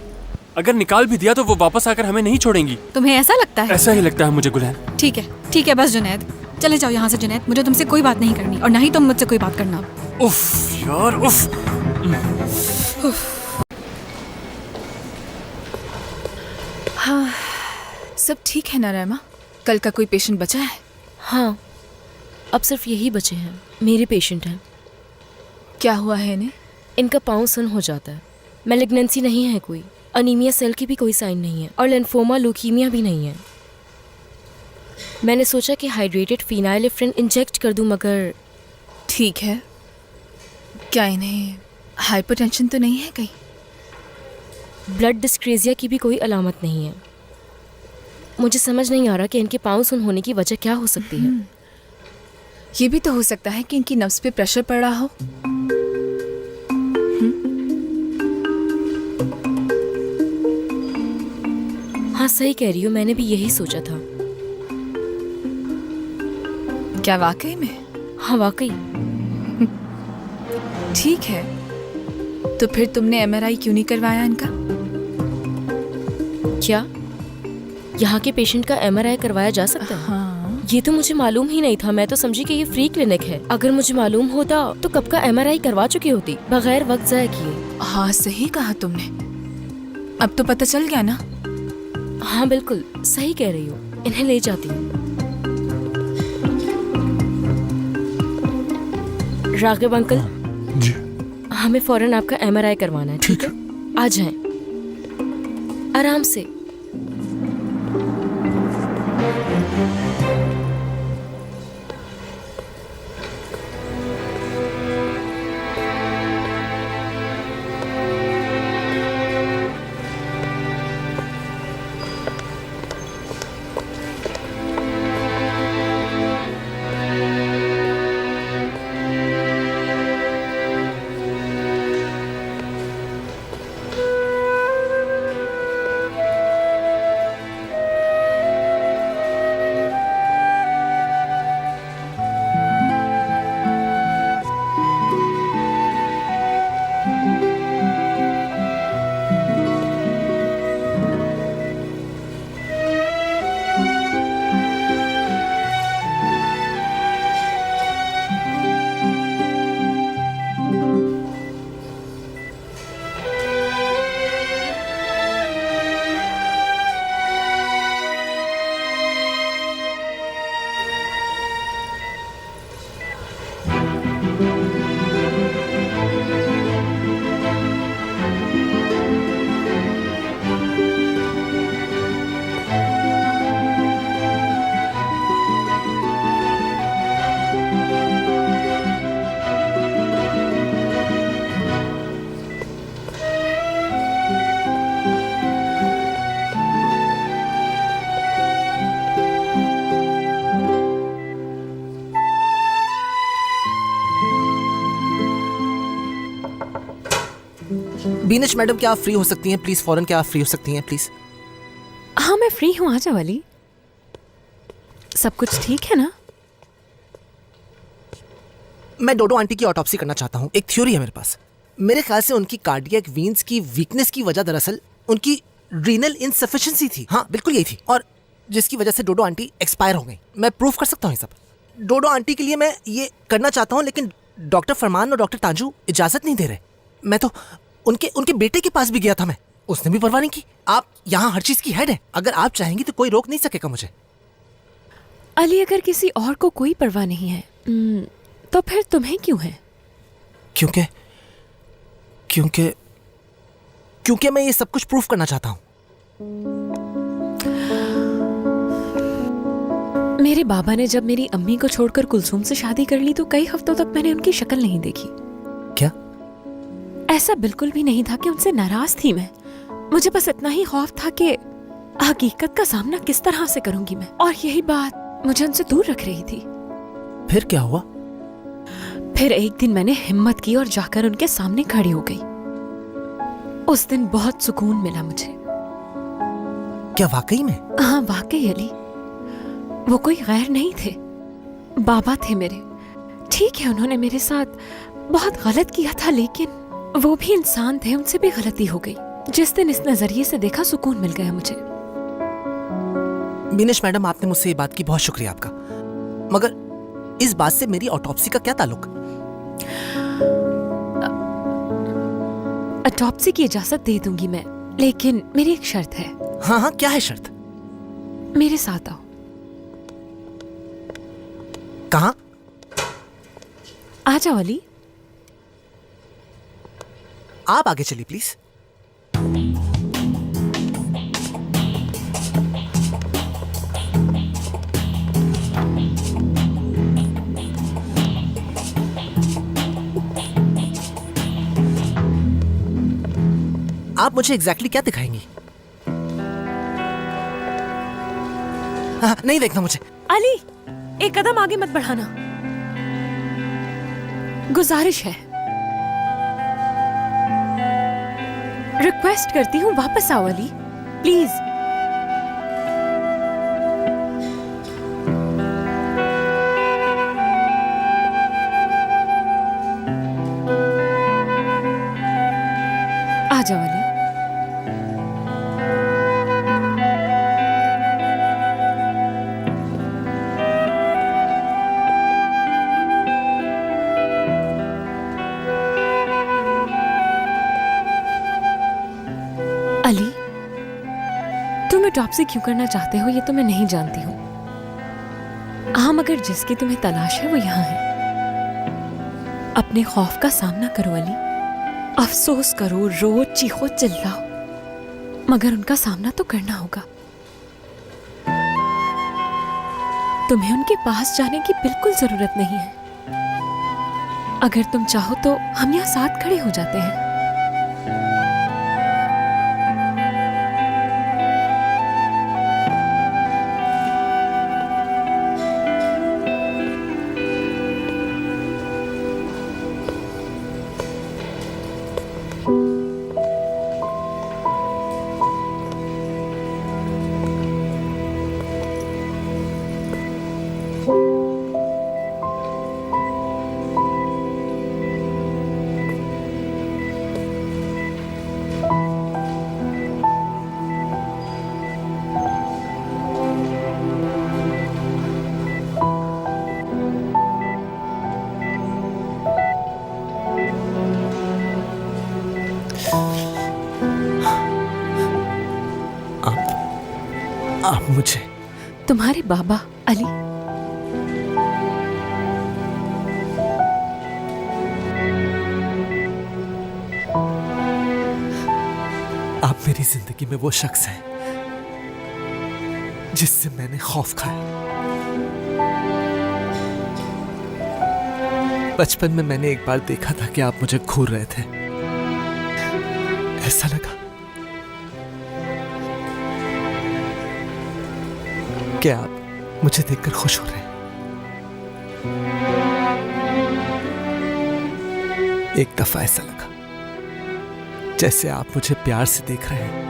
C: अगर निकाल भी दिया तो वो वापस आकर हमें नहीं छोड़ेंगी।
D: तुम्हें ऐसा लगता है?
C: ऐसा ही लगता है मुझे गुलैन।
D: ठीक है बस जुनैद, चले जाओ यहाँ से जुनैद। मुझे तुमसे कोई बात नहीं करनी और ना ही तुम मुझसे कोई बात करना।
C: उफ यार उफ।
H: हाँ, सब ठीक है ना रहमा? कल का कोई पेशेंट बचा है?
K: हाँ, अब सिर्फ यही बचे हैं। मेरे पेशेंट हैं।
H: क्या हुआ है इन्हें?
K: इनका पाँव सुन हो जाता है। मैलिग्नेंसी नहीं है कोई, अनीमिया सेल की भी कोई साइन नहीं है और लिम्फोमा ल्यूकीमिया भी नहीं है। मैंने सोचा कि हाइड्रेटेड फिनाइलेफ्रिन इंजेक्ट कर दूं, मगर
H: ठीक है। क्या इन्हें हाइपरटेंशन तो नहीं है कहीं?
K: ब्लड डिस्क्रेजिया की भी कोई अलामत नहीं है। मुझे समझ नहीं आ रहा कि इनके पाँव सुन होने की वजह क्या हो सकती है।
H: ये भी तो हो सकता है कि इनकी नब्ज पे प्रेशर पड़ रहा हो।
K: हाँ सही कह रही हो, मैंने भी यही सोचा था।
H: क्या वाकई में?
K: हाँ वाकई।
H: ठीक है, तो फिर तुमने एमआरआई क्यों नहीं करवाया इनका?
K: क्या यहाँ के पेशेंट का एमआरआई करवाया जा सकता है?
H: हाँ।
K: ये तो मुझे मालूम ही नहीं था। मैं तो समझी कि ये फ्री क्लिनिक है। अगर मुझे मालूम होता तो कब का एमआरआई करवा चुकी होती बगैर वक्त जाया किए।
H: हाँ सही कहा तुमने। अब तो पता चल गया ना?
K: हाँ बिल्कुल सही कह रही हो। इन्हें ले जाती हूँ। राघव अंकल
A: जी
K: हमें फौरन आपका एमआरआई करवाना है। ठीक है, आ जाएं आराम से।
B: बीनिश मैडम, क्या आप फ्री हो सकती हैं प्लीज? फौरन क्या आप फ्री हो सकती हैं प्लीज?
K: हाँ मैं फ्री हूँ, आ जाओ वाली। सब कुछ ठीक है ना?
B: मैं डोडो आंटी की ऑटोप्सी करना चाहता हूँ। एक थ्योरी है मेरे पास। मेरे ख्याल से उनकी कार्डियक वीन्स की वीकनेस की वजह दरअसल उनकी रीनल इनसफिशिएंसी थी। हाँ बिल्कुल यही थी, और जिसकी वजह से डोडो आंटी एक्सपायर हो गई। मैं प्रूफ कर सकता हूँ ये सब। डोडो आंटी के लिए मैं ये करना चाहता हूँ, लेकिन डॉक्टर फरमान और डॉक्टर तांजू इजाजत नहीं दे रहे। मैं तो उनके बेटे के पास भी गया था मैं, उसने भी परवाह नहीं की। आप यहाँ हर चीज की हेड है, अगर आप चाहेंगी तो कोई रोक नहीं सकेगा मुझे।
K: अली, अगर किसी और को कोई परवाह नहीं है तो फिर तुम्हें क्यों है?
B: क्योंकि क्योंकि क्योंकि मैं ये सब कुछ प्रूफ करना चाहता हूँ।
K: मेरे बाबा ने जब मेरी अम्मी को छोड़कर कुलसुम से शादी कर ली तो कई हफ्तों तक मैंने उनकी शक्ल नहीं देखी।
B: क्या?
K: ऐसा बिल्कुल भी नहीं था कि उनसे नाराज थी मैं। मुझे बस इतना ही खौफ था कि हकीकत का सामना किस तरह से करूंगी मैं, और यही बात मुझे उनसे दूर रख रही थी।
B: फिर क्या हुआ?
K: फिर एक दिन मैंने हिम्मत की और जाकर उनके सामने खड़ी हो गई। उस दिन बहुत सुकून मिला मुझे।
B: क्या वाकई में?
K: हाँ वाकई अली, वो कोई गैर नहीं थे, बाबा थे मेरे। ठीक है, उन्होंने मेरे साथ बहुत गलत किया था, लेकिन वो भी इंसान थे, उनसे भी गलती हो गई। जिस दिन इस नजरिए से देखा, सुकून मिल गया मुझे।
B: बीनेश मैडम, आपने मुझसे ये बात की, बहुत शुक्रिया आपका। मगर इस बात से मेरी ऑटोप्सी का क्या ताल्लुक?
K: ऑटोप्सी की इजाजत दे दूंगी मैं, लेकिन मेरी एक शर्त है।
B: हाँ हाँ, क्या है शर्त?
K: मेरे साथ आओ।
B: कहाँ?
K: आ जाओ अली।
B: आप आगे चलिए प्लीज। आप मुझे एग्जैक्टली क्या दिखाएंगी? हाँ, नहीं देखना मुझे।
K: अली, एक कदम आगे मत बढ़ाना, गुजारिश है। रिक्वेस्ट करती हूँ, वापस आओ अली, प्लीज। आ जाओ अली। अली, तुम ऑटोप्सी क्यों करना चाहते हो ये तो मैं नहीं जानती हूँ। हाँ, मगर जिसकी तुम्हें तलाश है वो यहाँ है। अपने खौफ का सामना करो अली, अफसोस करो, रो, चीखो, चिल्लाओ, मगर उनका सामना तो करना होगा। तुम्हें उनके पास जाने की बिल्कुल जरूरत नहीं है। अगर तुम चाहो तो हम यहाँ साथ खड़े हो जाते हैं।
B: आप मुझे
K: तुम्हारे बाबा अली।
B: आप मेरी जिंदगी में वो शख्स हैं जिससे मैंने खौफ खाया। बचपन में मैंने एक बार देखा था कि आप मुझे घूर रहे थे। ऐसा लगा कि आप मुझे देखकर खुश हो रहे हैं। एक दफा ऐसा लगा जैसे आप मुझे प्यार से देख रहे हैं।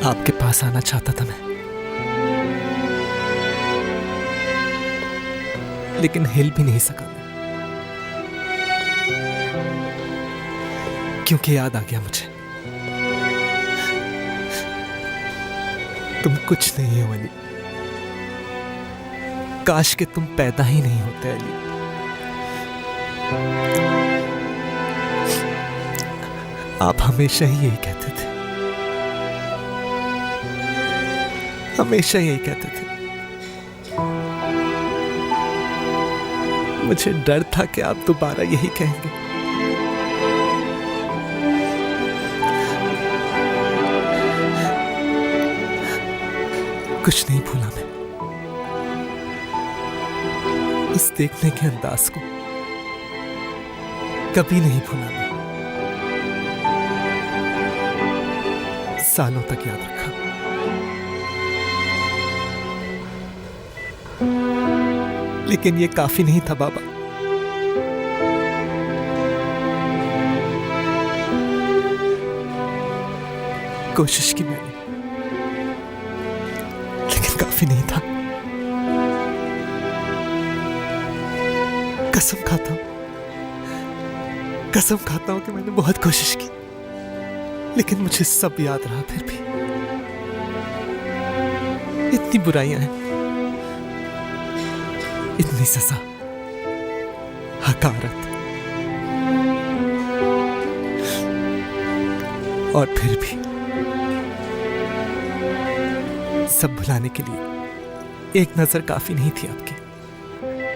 B: आपके पास आना चाहता था मैं, लेकिन हिल भी नहीं सका मैं, क्योंकि याद आ गया मुझे तुम कुछ नहीं हो अली। काश कि तुम पैदा ही नहीं होते अली। आप हमेशा ही यही कहते थे, हमेशा यही कहते थे। मुझे डर था कि आप दोबारा यही कहेंगे। कुछ नहीं भूला मैं, उस देखने के अंदाज को कभी नहीं भूला मैं। सालों तक याद रखा। लेकिन ये काफी नहीं था बाबा। कोशिश की मैंने, काफी नहीं था। कसम खाता हूं कि मैंने बहुत कोशिश की, लेकिन मुझे सब याद रहा। फिर भी इतनी बुराइयां हैं, इतनी सजा, हकारत, और फिर भी सब भुलाने के लिए एक नजर काफी नहीं थी आपकी।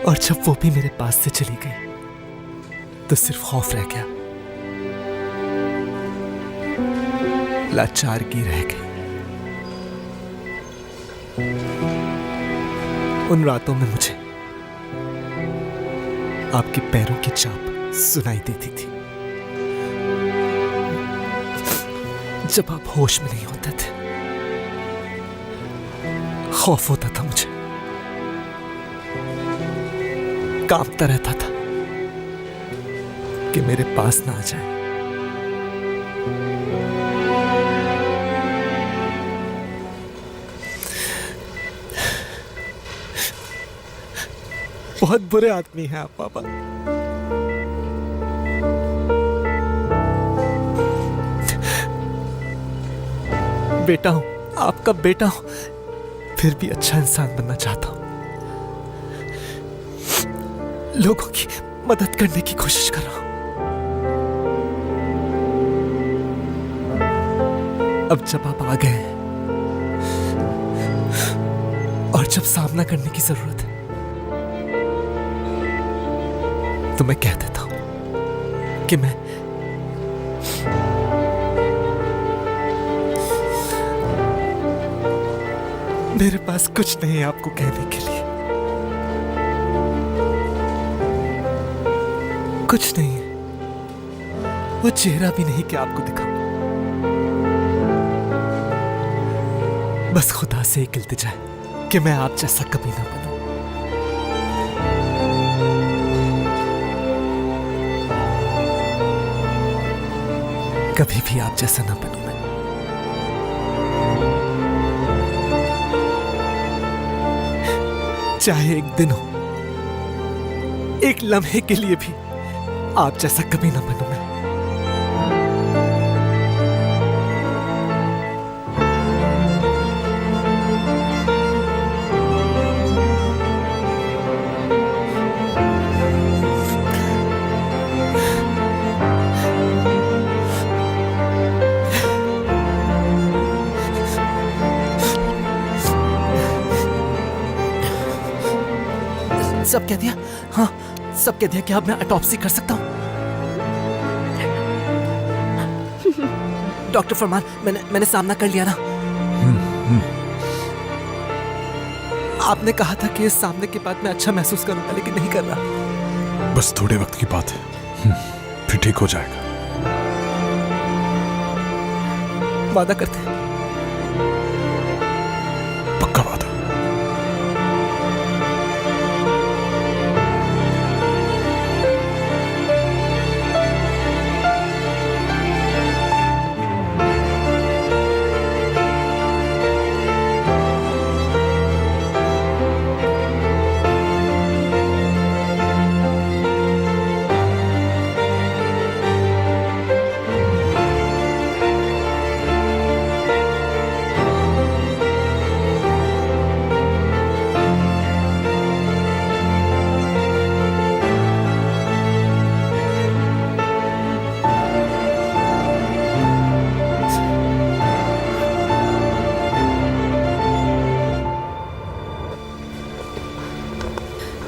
B: और जब वो भी मेरे पास से चली गई तो सिर्फ खौफ रह गया, लाचारगी रह गई। उन रातों में मुझे आपके पैरों की चाप सुनाई देती थी, जब आप होश में नहीं होते थे। खौफ होता था मुझे, कांपता रहता था कि मेरे पास ना आ जाए। बहुत बुरे आदमी हैं आप पापा। बेटा हूं, आपका बेटा हूं, फिर भी अच्छा इंसान बनना चाहता हूं। लोगों की मदद करने की कोशिश कर रहा हूं। अब जब आप आ गए और जब सामना करने की जरूरत है, तो मैं कह देता हूं कि मैं मेरे पास कुछ नहीं है आपको कहने के लिए, कुछ नहीं है। वो चेहरा भी नहीं कि आपको दिखाऊं। बस खुदा से एक इल्तिजा है कि मैं आप जैसा कभी ना बनूं। कभी भी आप जैसा ना बनूं मैं। चाहे एक दिन हो, एक लम्हे के लिए भी आप जैसा कभी ना बनूं मैं। सब कह दिया? हाँ, सब कह दिया कि अब मैं ऑटोप्सी कर सकता हूँ। डॉक्टर फरमान, मैंने सामना कर लिया ना। आपने कहा था कि इस सामने के बाद मैं अच्छा महसूस करूंगा, लेकिन नहीं कर रहा।
E: बस थोड़े वक्त की बात है, फिर ठीक हो जाएगा।
B: वादा करते हैं?
E: पक्का वादा।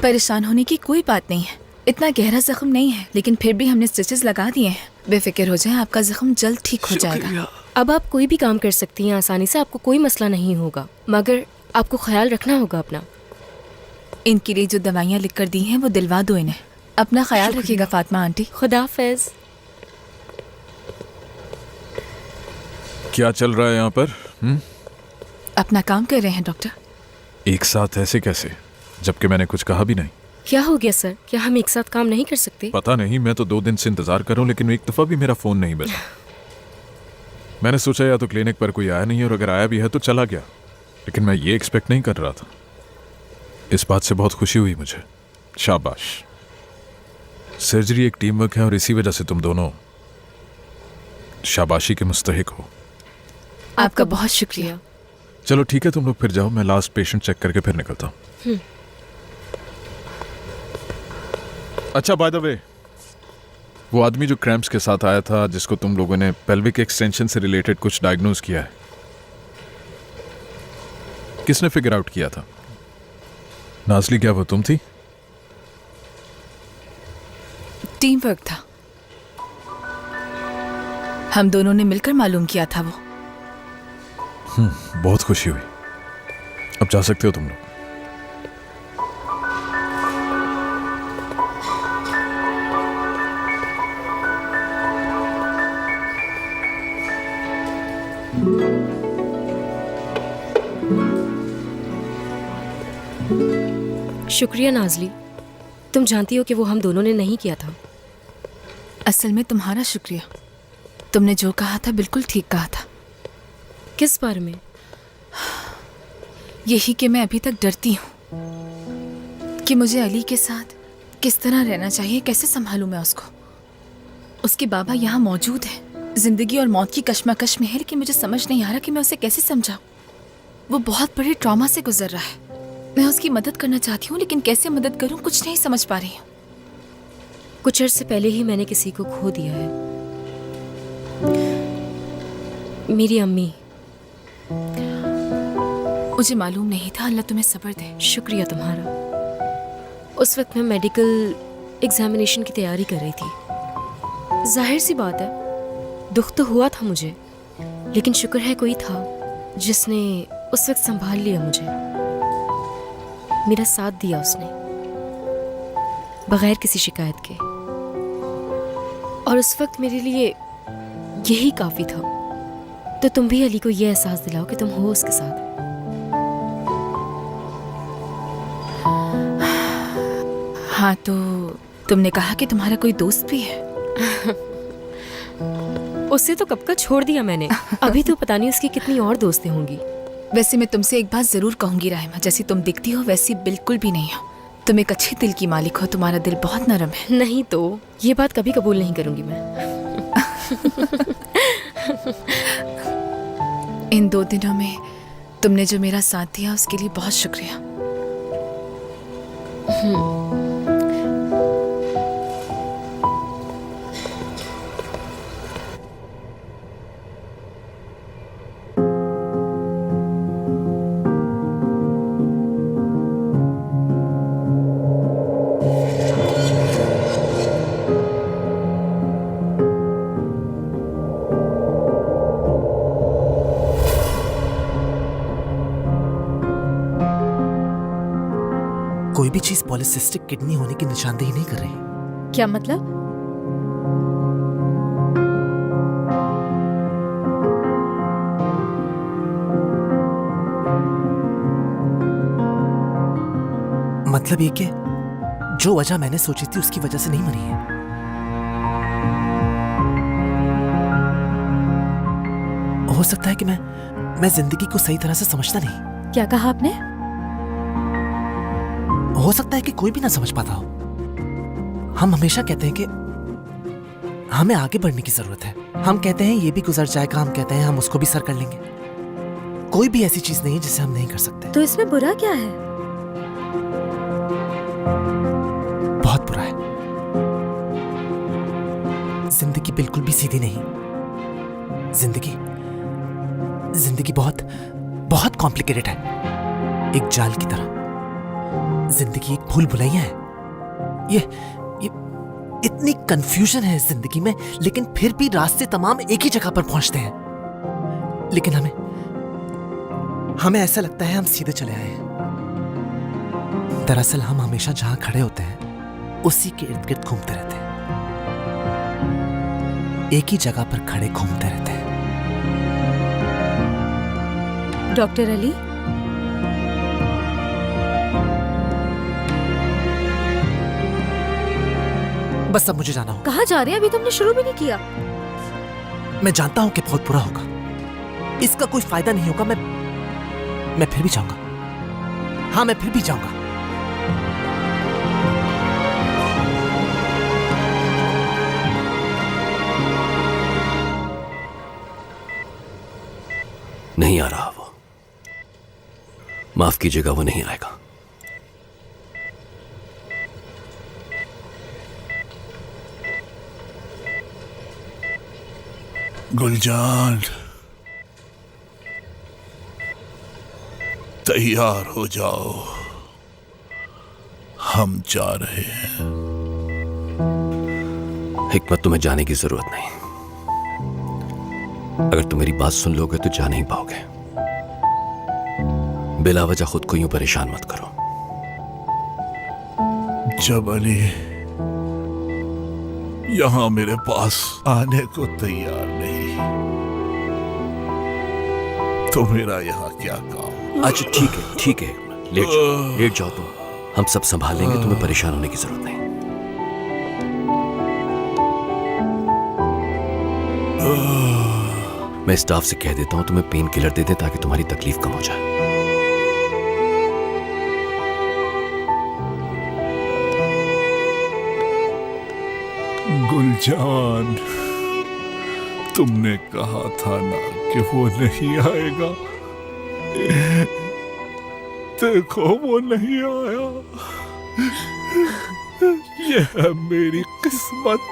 H: परेशान होने की कोई बात नहीं है, इतना गहरा जख्म नहीं है, लेकिन फिर भी हमने स्टिचेस लगा दिए हैं। बेफिक्र हो जाए, आपका जख्म जल्द ठीक हो जाएगा।
K: अब आप कोई भी काम कर सकती हैं आसानी से, आपको कोई मसला नहीं होगा, मगर आपको ख्याल रखना होगा अपना।
H: इनके लिए जो दवाइयाँ लिख कर दी हैं वो दिलवा दो इन्हें। अपना ख्याल रखिएगा फातिमा आंटी।
K: खुदा हाफिज।
E: क्या चल रहा है यहाँ पर?
H: अपना काम कर रहे हैं डॉक्टर।
E: एक साथ ऐसे कैसे, जबकि मैंने कुछ कहा भी नहीं?
K: क्या हो गया सर, क्या हम एक साथ काम नहीं कर सकते?
E: पता नहीं, मैं तो 2 दिन से इंतजार कर रहा हूँ, लेकिन एक दफा भी मेरा फोन नहीं बजा। मैंने सोचा या तो क्लिनिक पर कोई आया नहीं है, और अगर आया भी है तो चला गया। लेकिन मैं ये एक्सपेक्ट नहीं कर रहा था। इस बात से बहुत खुशी हुई मुझे। शाबाश। सर्जरी एक टीम वर्क है और इसी वजह से तुम दोनों शाबाशी के मुस्तहिक हो।
H: आपका बहुत शुक्रिया।
E: चलो ठीक है, तुम लोग फिर जाओ, मैं लास्ट पेशेंट चेक करके फिर निकलता हूँ। अच्छा, बाय द वे, वो आदमी जो क्रैम्प्स के साथ आया था, जिसको तुम लोगों ने पेल्विक एक्सटेंशन से रिलेटेड कुछ डायग्नोज किया है, किसने फिगर आउट किया था? नाज़ली, क्या वो तुम थी?
H: टीम वर्क था, हम दोनों ने मिलकर मालूम किया था वो।
E: बहुत खुशी हुई। अब जा सकते हो तुम लोग।
K: शुक्रिया नाज़ली, तुम जानती हो कि वो हम दोनों ने नहीं किया था।
H: असल में तुम्हारा शुक्रिया, तुमने जो कहा था बिल्कुल ठीक कहा था।
K: किस बारे में?
H: यही कि मैं अभी तक डरती हूँ कि मुझे अली के साथ किस तरह रहना चाहिए, कैसे संभालूं मैं उसको। उसके बाबा यहाँ मौजूद हैं, जिंदगी और मौत की कश्मकश में है, लेकिन मुझे समझ नहीं आ रहा कि मैं उसे कैसे समझाऊं। वो बहुत बड़े ट्रॉमा से गुजर रहा है। मैं उसकी मदद करना चाहती हूँ, लेकिन कैसे मदद करूँ कुछ नहीं समझ पा रही हूँ।
K: कुछ अर्से पहले ही मैंने किसी को खो दिया है, मेरी अम्मी।
H: मुझे मालूम नहीं था। अल्लाह तुम्हें सब्र दे।
K: शुक्रिया तुम्हारा। उस वक्त मैं मेडिकल एग्जामिनेशन की तैयारी कर रही थी। जाहिर सी बात है, दुख तो हुआ था मुझे, लेकिन शुक्र है कोई था जिसने उस वक्त संभाल लिया मुझे, मेरा साथ दिया उसने, बगैर किसी शिकायत के। और उस वक्त मेरे लिए यही काफी था। तो तुम भी अली को यह एहसास दिलाओ कि तुम हो उसके साथ।
H: हाँ, तो तुमने कहा कि तुम्हारा कोई दोस्त भी है?
K: उससे तो कब का छोड़ दिया मैंने। अभी तो पता नहीं उसकी कितनी और दोस्तें होंगी।
H: वैसे मैं तुमसे एक बात जरूर कहूंगी राहिमा, जैसी तुम दिखती हो वैसी बिल्कुल भी नहीं हो। तुम एक अच्छे दिल की मालिक हो, तुम्हारा दिल बहुत नरम है।
K: नहीं तो ये बात कभी कबूल नहीं करूंगी मैं।
H: इन 2 दिनों में तुमने जो मेरा साथ दिया उसके लिए बहुत शुक्रिया।
B: कोई भी चीज पॉलिसिस्टिक किडनी होने की निशानदेही नहीं कर रही।
K: क्या मतलब?
B: मतलब ये कि जो वजह मैंने सोची थी उसकी वजह से नहीं मरी है। हो सकता है कि मैं जिंदगी को सही तरह से समझता नहीं।
K: क्या कहा आपने?
B: हो सकता है कि कोई भी ना समझ पाता हो। हम हमेशा कहते हैं कि हमें आगे बढ़ने की जरूरत है। हम कहते हैं ये भी गुजर जाएगा, हम कहते हैं हम उसको भी सर कर लेंगे। कोई भी ऐसी चीज नहीं है जिसे हम नहीं कर सकते।
K: तो इसमें बुरा क्या है?
B: बहुत बुरा है। जिंदगी बिल्कुल भी सीधी नहीं। जिंदगी बहुत बहुत कॉम्प्लिकेटेड है, एक जाल की तरह। जिंदगी एक भूल भुलैया है। ये इतनी कंफ्यूजन है जिंदगी में, लेकिन फिर भी रास्ते तमाम एक ही जगह पर पहुंचते हैं। लेकिन हमें ऐसा लगता है हम सीधे चले आए हैं। दरअसल हम हमेशा जहां खड़े होते हैं उसी के इर्द गिर्द घूमते रहते हैं, एक ही जगह पर खड़े घूमते रहते हैं।
K: डॉक्टर अली,
B: बस अब मुझे जाना होगा।
K: कहाँ जा रहे हैं? अभी तुमने शुरू भी नहीं किया।
B: मैं जानता हूं कि बहुत बुरा होगा, इसका कोई फायदा नहीं होगा। मैं फिर भी जाऊंगा। हाँ, मैं फिर भी जाऊंगा।
F: नहीं आ रहा वो। माफ कीजिएगा, वो नहीं आएगा।
J: गुलजान, तैयार हो जाओ, हम जा रहे हैं।
F: हिकमत, तुम्हें जाने की जरूरत नहीं। अगर तुम मेरी बात सुन लोगे तो जा नहीं पाओगे। बिला वजह खुद को यूं परेशान मत करो।
J: जब अली यहां मेरे पास आने को तैयार नहीं तो मेरा यहां क्या काम?
F: अच्छा ठीक है, लेट जाओ तुम। हम सब संभाल लेंगे, तुम्हें परेशान होने की जरूरत नहीं। मैं स्टाफ से कह देता हूं तुम्हें पेन किलर दे दे ताकि तुम्हारी तकलीफ कम हो जाए।
J: गुलजान, तुमने कहा था ना कि वो नहीं आएगा। देखो वो नहीं आया। ये है मेरी किस्मत।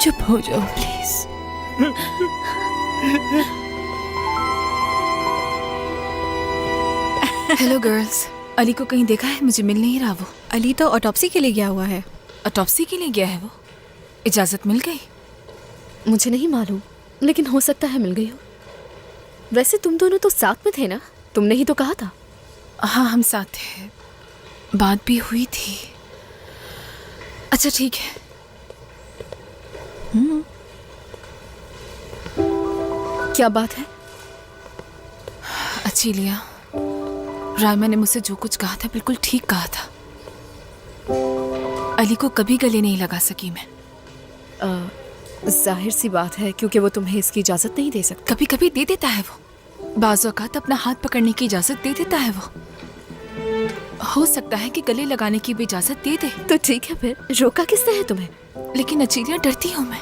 H: चुप हो जाओ प्लीज। हेलो गर्ल्स, अली को कहीं देखा है? मुझे मिल नहीं रहा वो।
D: अली तो ऑटोप्सी के लिए गया हुआ है।
H: ऑटोप्सी के लिए गया है वो? इजाजत मिल गई?
G: मुझे नहीं मालूम, लेकिन हो सकता है मिल गई हो। वैसे तुम दोनों तो साथ में थे ना? तुमने ही तो कहा था।
H: हाँ, हम साथ थे, बात भी हुई थी। अच्छा ठीक है।
G: क्या बात है?
H: अच्छी लिया, रायमा ने मुझसे जो कुछ कहा था बिल्कुल ठीक कहा था। अली को कभी गले नहीं लगा सकी मैं।
G: जाहिर सी बात है, क्योंकि वो तुम्हें इसकी इजाजत नहीं दे सकता।
H: कभी कभी दे देता है वो, बाज़ औक़ात अपना हाथ पकड़ने की इजाजत दे देता है वो। हो सकता है कि गले लगाने की भी इजाजत दे दे।
G: तो ठीक है, फिर रोका किसने है तुम्हें?
H: लेकिन अचीलिया, डरती हूँ मैं।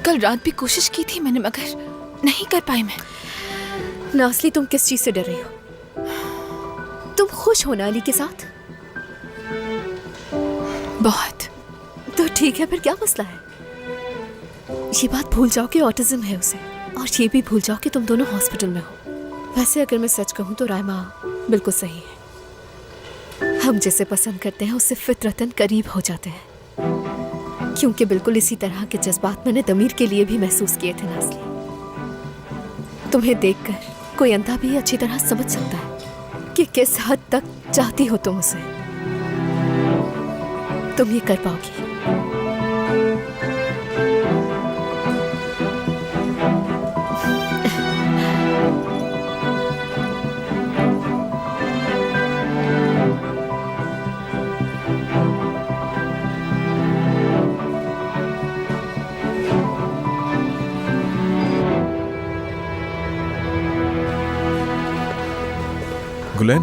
H: कल रात भी कोशिश की थी मैंने, मगर नहीं कर पाई मैं।
G: नासली, तुम किस चीज से डर रही हो? तुम खुश हो ना अली के साथ?
H: बहुत।
G: तो ठीक है, फिर क्या मसला है? ये बात भूल जाओ कि ऑटिज्म है उसे, और ये भी भूल जाओ कि तुम दोनों हॉस्पिटल में हो। वैसे अगर मैं सच कहूं तो रायमा बिल्कुल सही है। हम जिसे पसंद करते हैं उससे फितरतन करीब हो जाते हैं, क्योंकि बिल्कुल इसी तरह के जज्बात मैंने दमीर के लिए भी महसूस किए थे नाज़ली। तुम्हें देखकर कोई अंधा भी अच्छी तरह समझ सकता है कि किस हद तक चाहती हो तुम उसे। तुम ये कर पाओगी।
E: गुलैन,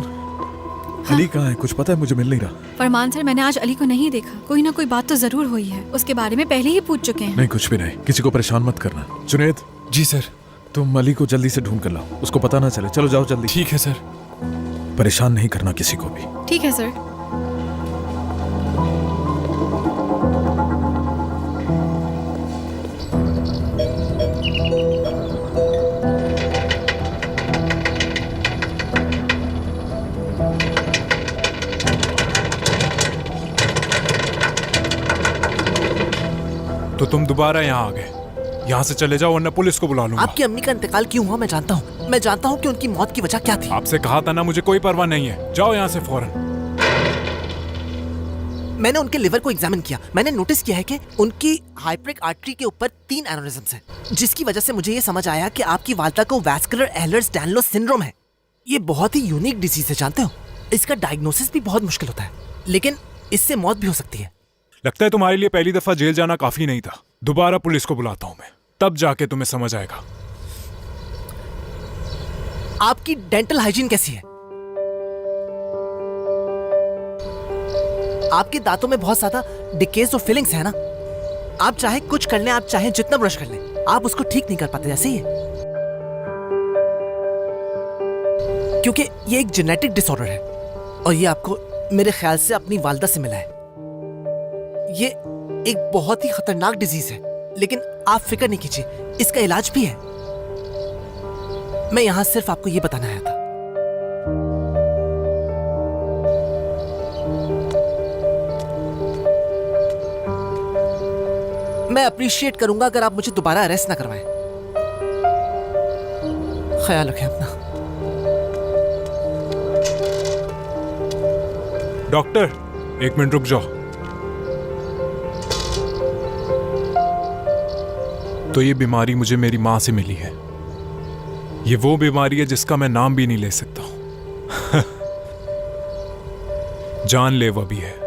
E: अली कहाँ है? कुछ पता है? मुझे मिल नहीं रहा।
D: फरमान सर, मैंने आज अली को नहीं देखा। कोई ना कोई बात तो जरूर हुई है, उसके बारे में पहले ही पूछ चुके हैं।
E: नहीं, कुछ भी नहीं। किसी को परेशान मत करना। जुनैद।
C: जी सर।
E: तुम अली को जल्दी से ढूंढ कर लाओ, उसको पता ना चले। चलो जाओ जल्दी।
C: ठीक है सर।
E: परेशान नहीं करना किसी को भी।
D: ठीक है सर।
L: तो तुम दोबारा यहाँ आ गए। यहाँ से चले जाओ वरना पुलिस को बुला लूंगा।
B: आपकी अम्मी का इंतकाल क्यों हुआ मैं जानता हूँ। मैं जानता हूँ कि उनकी मौत की वजह क्या थी।
L: आपसे कहा था ना, मुझे कोई परवाह नहीं है। जाओ यहाँ से फौरन।
B: मैंने उनके लिवर को एग्जामिन किया। मैंने नोटिस किया है कि उनकी हाइपरिक आर्टरी के ऊपर 3 एनोरिज्म्स हैं, जिसकी वजह से मुझे ये समझ आया कि आपकी वालदा को वैस्कुलर एह्लर्स-डानलोस सिंड्रोम है। ये बहुत ही यूनिक डिजीज है, जानते हो। इसका डायग्नोसिस भी बहुत मुश्किल होता है, लेकिन इससे मौत भी हो सकती है।
L: लगता है तुम्हारे लिए पहली दफा जेल जाना काफी नहीं था। दोबारा पुलिस को बुलाता हूं मैं, तब जाके तुम्हें समझ आएगा।
B: आपकी डेंटल हाइजीन कैसी है? आपके दांतों में बहुत ज्यादा डिकेज और फिलिंग्स है ना। आप चाहे कुछ कर लें, आप चाहे जितना ब्रश कर लें, आप उसको ठीक नहीं कर पाते, जैसे ही है। क्योंकि ये एक जेनेटिक डिसऑर्डर है और ये आपको मेरे ख्याल से अपनी वालिदा से मिला है। ये एक बहुत ही खतरनाक डिजीज है, लेकिन आप फिक्र नहीं कीजिए, इसका इलाज भी है। मैं यहां सिर्फ आपको ये बताना आया था। मैं अप्रिशिएट करूंगा अगर आप मुझे दोबारा अरेस्ट ना करवाएं। ख्याल रखें अपना।
L: डॉक्टर, 1 मिनट रुक जाओ। तो ये बीमारी मुझे मेरी मां से मिली है। ये वो बीमारी है जिसका मैं नाम भी नहीं ले सकता हूं। जानलेवा भी है।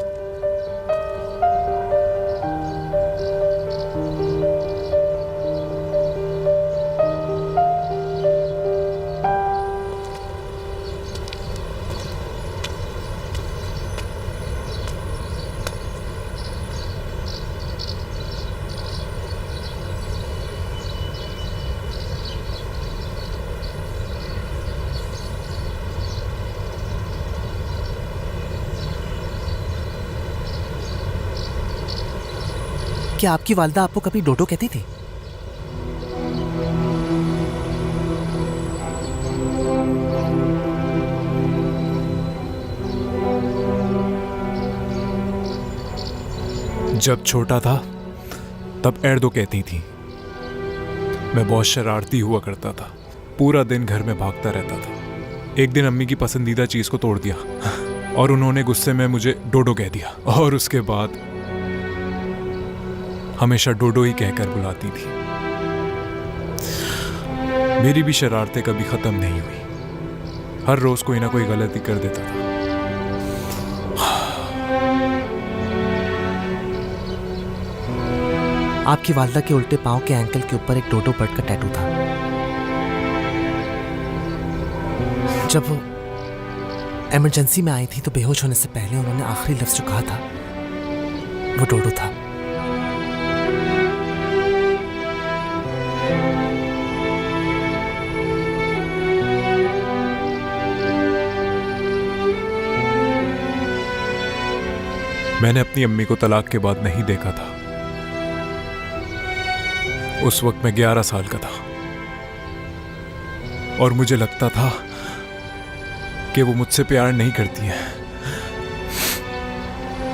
B: क्या आपकी वालिदा आपको कभी डोडो कहती थी?
L: जब छोटा था तब एर्दो कहती थी। मैं बहुत शरारती हुआ करता था, पूरा दिन घर में भागता रहता था। एक दिन अम्मी की पसंदीदा चीज को तोड़ दिया और उन्होंने गुस्से में मुझे डोडो कह दिया, और उसके बाद हमेशा डोडो ही कहकर बुलाती थी। मेरी भी शरारतें कभी खत्म नहीं हुई। हर रोज कोई ना कोई गलती कर देता था।
B: आपकी वालिदा के उल्टे पांव के एंकल के ऊपर एक डोडो बर्ड का टैटू था। जब वो इमरजेंसी में आई थी तो बेहोश होने से पहले उन्होंने आखिरी लफ्ज जो कहा था वो डोडो था।
L: मैंने अपनी अम्मी को तलाक के बाद नहीं देखा था। उस वक्त मैं 11 साल का था और मुझे लगता था कि वो मुझसे प्यार नहीं करती है,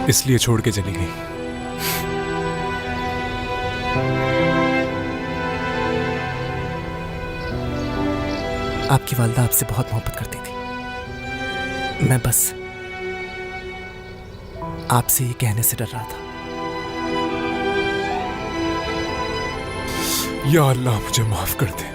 L: इसलिए छोड़ के चली गई।
B: आपकी वालिदा आपसे बहुत मोहब्बत करती थी। मैं बस आपसे ये कहने से डर रहा था।
L: या अल्लाह मुझे माफ कर दे।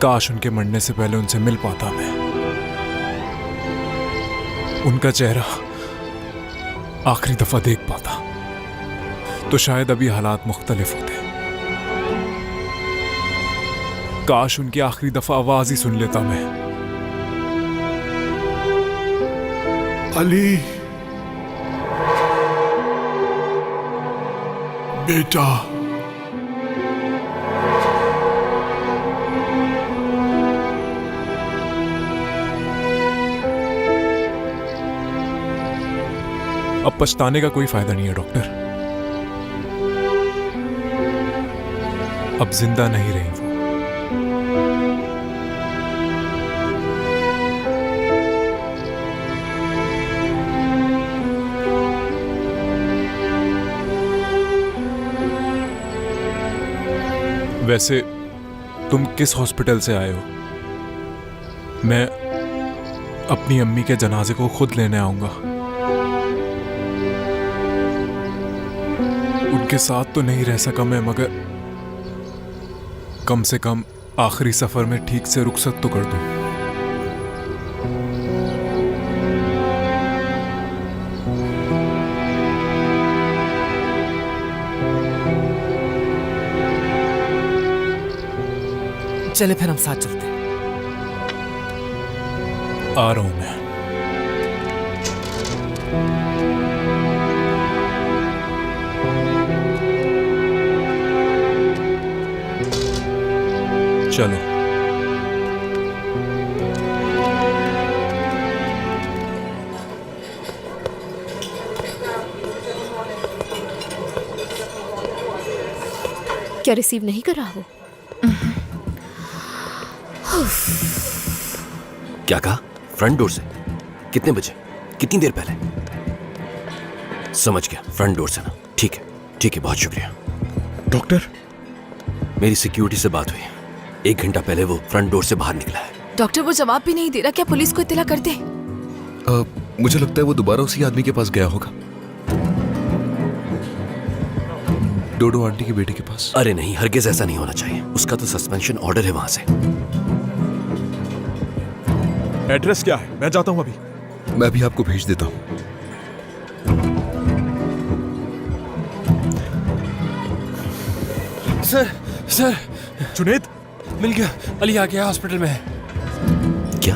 L: काश उनके मरने से पहले उनसे मिल पाता मैं। उनका चेहरा आखिरी दफा देख पाता तो शायद अभी हालात मुख्तलिफ होते। काश उनकी आखिरी दफा आवाज ही सुन लेता मैं।
J: अली बेटा,
L: अब पछताने का कोई फायदा नहीं है डॉक्टर। अब जिंदा नहीं रही वो। वैसे तुम किस हॉस्पिटल से आए हो? मैं अपनी अम्मी के जनाजे को खुद लेने आऊंगा। उनके साथ तो नहीं रह सका मैं, मगर कम से कम आखिरी सफर में ठीक से रुखसत तो कर दूं।
B: चले फिर हम साथ चलते हैं।
L: आ रहा हूं मैं। चलो।
G: क्या रिसीव नहीं कर रहा वो?
F: क्या कहा? फ्रंट डोर से? कितने बजे? कितनी देर पहले? समझ गया, फ्रंट डोर से ना। ठीक है, ठीक है, बहुत शुक्रिया।
A: डॉक्टर,
F: मेरी सिक्योरिटी से बात हुई, 1 घंटा पहले वो फ्रंट डोर से बाहर निकला है।
H: डॉक्टर वो जवाब भी नहीं दे रहा, क्या पुलिस को इत्तला कर दे?
A: मुझे लगता है वो दोबारा उसी आदमी के पास गया होगा, डोडो आंटी के बेटे के पास।
F: अरे नहीं, हरगिज ऐसा नहीं होना चाहिए। उसका तो सस्पेंशन ऑर्डर है वहां से।
L: एड्रेस क्या है? मैं जाता हूं अभी।
A: मैं भी आपको भेज देता हूं।
C: सर
L: जुनेद,
C: मिल गया। अली आ गया, हॉस्पिटल में है।
F: क्या?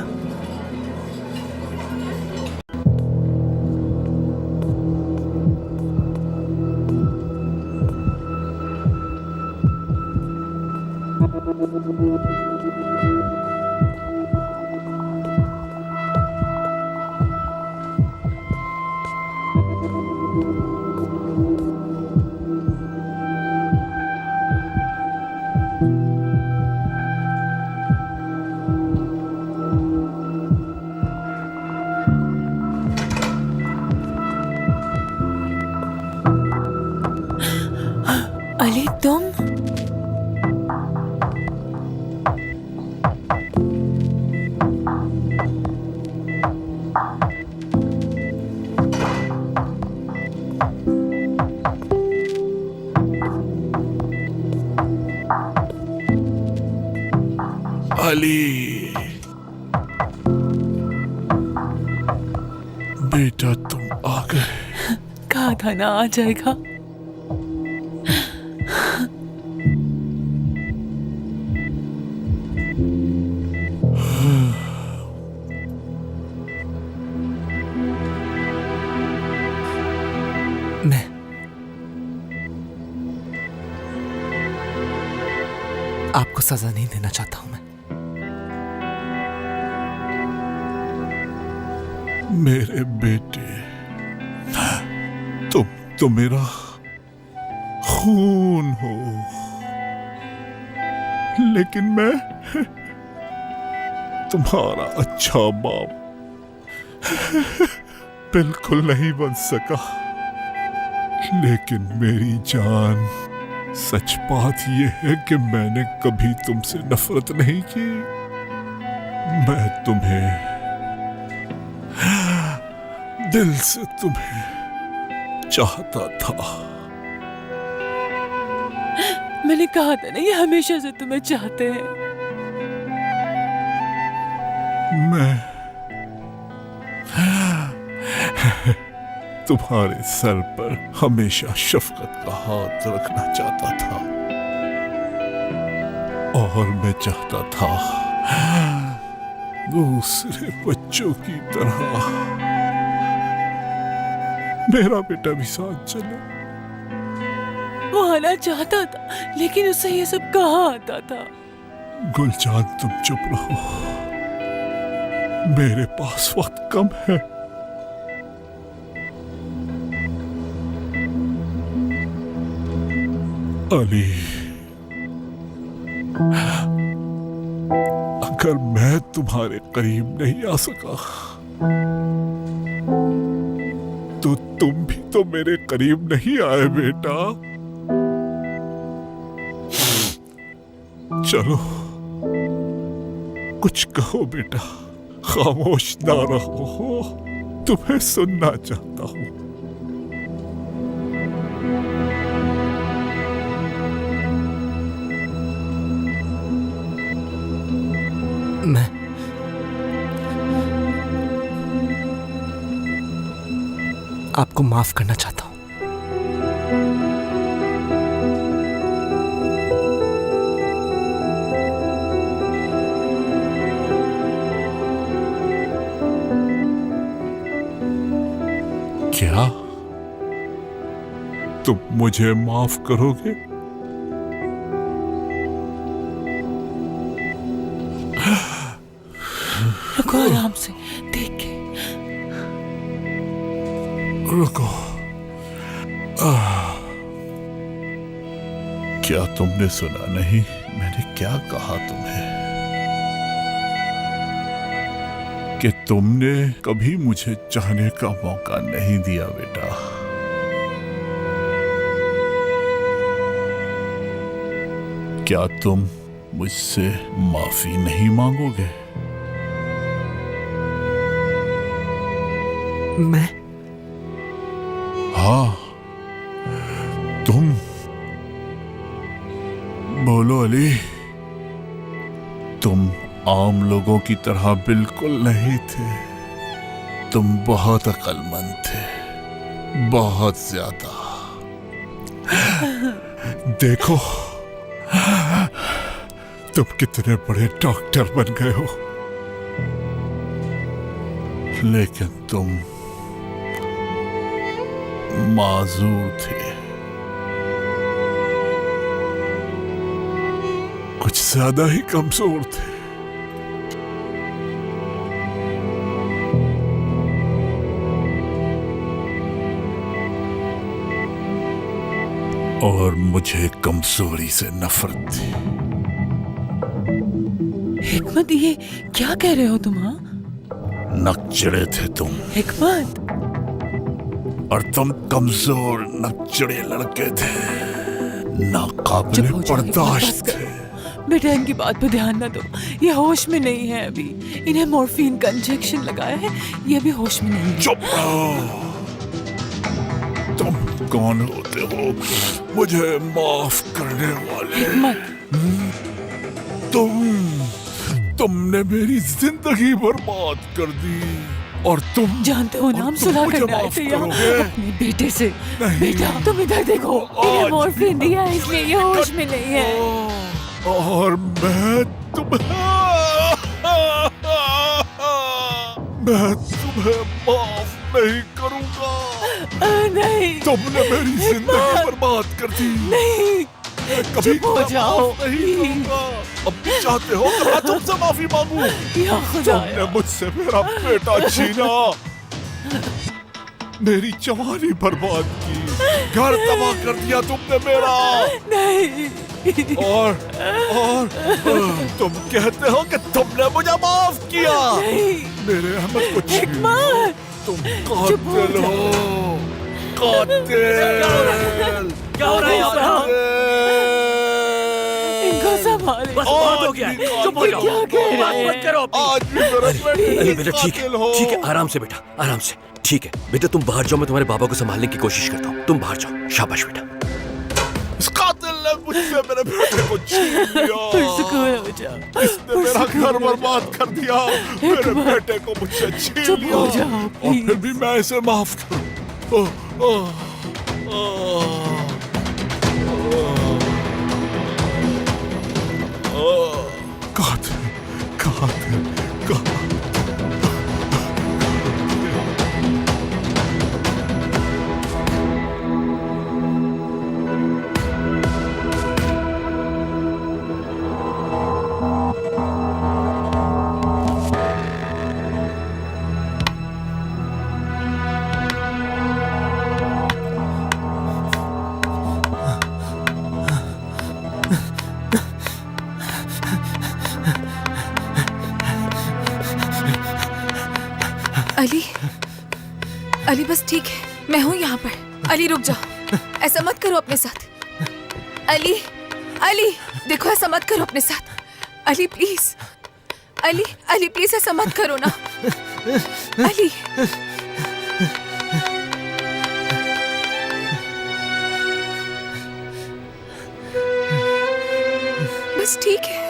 H: अली तुम?
J: अली बेटा, तुम आ गए।
I: कहा था ना आ जाएगा।
B: मैं आपको सजा नहीं देना चाहता हूं। मैं
J: मेरे बेटे, तुम तो मेरा खून हो, लेकिन मैं तुम्हारा अच्छा बाप बिल्कुल नहीं बन सका। लेकिन मेरी जान, सच बात यह है कि मैंने कभी तुमसे नफरत नहीं की। मैं तुम्हें, दिल से तुम्हें चाहता था।
I: मैंने कहा था ना, ये हमेशा से तुम्हें चाहते हैं।
J: मैं तुम्हारे सर पर हमेशा शफकत का हाथ रखना चाहता था, और मैं चाहता था दूसरे बच्चों की तरह मेरा बेटा भी साथ चले।
I: वो आना चाहता था, लेकिन उससे ये सब कहाँ आता था।
J: गुलजान, तुम चुप रहो, मेरे पास वक्त कम है। अली, अगर मैं तुम्हारे करीब नहीं आ सका तो तुम भी तो मेरे करीब नहीं आए बेटा। चलो कुछ कहो बेटा, खामोश ना रहो, तुम्हें सुनना चाहता हूं।
B: मैं आपको माफ करना चाहता हूं।
J: क्या तुम मुझे माफ करोगे?
I: रुको आराम से, देख के
J: रुको। क्या तुमने सुना नहीं? मैंने क्या कहा तुम्हें? कि तुमने कभी मुझे चाहने का मौका नहीं दिया बेटा। क्या तुम मुझसे माफी नहीं मांगोगे?
B: मैं?
J: हाँ, तुम बोलो अली। तुम आम लोगों की तरह बिल्कुल नहीं थे। तुम बहुत अक्लमंद थे, बहुत ज्यादा। देखो तुम कितने बड़े डॉक्टर बन गए हो, लेकिन तुम माजूर थे, कुछ ज्यादा ही कमजोर थे। और मुझे कमजोरी से नफरत थी।
I: हिकमत, ये क्या कह रहे हो तुम? हाँ,
J: नकचड़े थे तुम
I: हिकमत।
J: और तुम कमजोर नकचड़े लड़के थे, नाकाबिले
I: चुप हो जाओ,
J: बर्दाश्त
I: बस
J: थे।
I: बेटा इनकी बात पे ध्यान ना दो, ये होश में नहीं है अभी। इन्हें मॉर्फिन का इंजेक्शन लगाया है, ये अभी होश में नहीं है।
J: चुप रहो। तुम कौन होते हो मुझे माफ करने वाले?
I: हिकमत,
J: तुमने मेरी जिंदगी बर्बाद कर दी। और तुम
I: जानते हो ना हम सुलह
J: मुझे
I: करने आए
J: माफ
I: थे यहाँ
J: करोगे?
I: अपने बेटे से।
J: नहीं।
I: बेटा तुम इधर देखो, इन्हें
J: आज
I: मॉर्फिन दिया है इसलिए ये होश में नहीं है।
J: और मैं तुम्हें माफ नहीं करूंगा।
I: नहीं,
J: तुमने मेरी जिंदगी बर्बाद कर दी।
I: नहीं,
J: कभी
I: चुप हो जाओ,
J: नहीं करूंगा। अब भी चाहते हो कि मैं तुमसे माफी मांगू?
I: या खुदा,
J: तुमने मुझसे मेरा बेटा छीना, मेरी जवानी बर्बाद की, घर तबाह कर दिया तुमने मेरा।
I: नहीं।
J: और तुम कहते हो कि तुमने मुझे माफ किया।
I: नहीं।
J: मेरे अहमद को छीन
I: हिकमत,
J: तुम कातिल हो, कातिल।
I: क्या हो रहा है यहाँ पे? इनको संभाले।
F: बस बहुत हो गया है, चुप हो जाओ,
I: क्या कह रहे
F: मत करो अपनी।
J: आज भी मेरा
F: अली बेटा ठीक
J: कातिल हो।
F: है, ठीक है, आराम से बेटा, आराम से। ठीक है बेटा, तुम बाहर जाओ, मैं तुम्हारे बाबा को संभालने की कोशिश करता हूँ। तुम बाहर जाओ, शाबाश बेटा।
J: इस कातिल ने मुझसे मेरे बेटे को छीन लिया।
I: सुकून हो जाओ।
J: इसने मेरा घर बर्बाद कर दिया, मेरे बेटे को मुझसे छीन
I: चुप
J: लिया।
I: हो जाओ,
J: और फिर भी मैं इसे माफ करूं। कातिल, कातिल, कातिल।
H: अली, अली बस ठीक है, मैं हूँ यहाँ पर। अली रुक जाओ, ऐसा मत करो अपने साथ। अली, अली देखो, ऐसा मत करो अपने साथ। अली प्लीज, अली, अली प्लीज ऐसा मत करो ना। अली, बस ठीक है।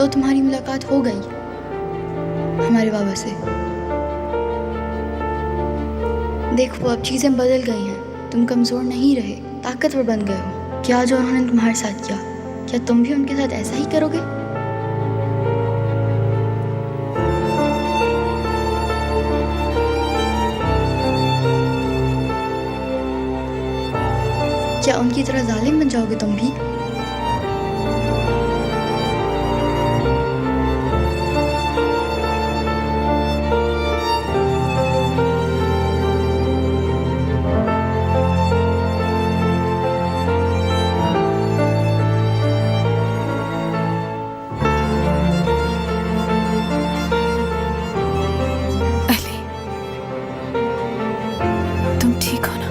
M: तो तुम्हारी मुलाकात हो गई हमारे बाबा से। देखो अब चीजें बदल गई हैं, तुम कमजोर नहीं रहे, ताकतवर बन गए हो। क्या जो उन्होंने तुम्हारे साथ किया, क्या तुम भी उनके साथ ऐसा ही करोगे? क्या उनकी तरह जालिम बन जाओगे तुम भी?
H: अली, तुम ठीक हो ना?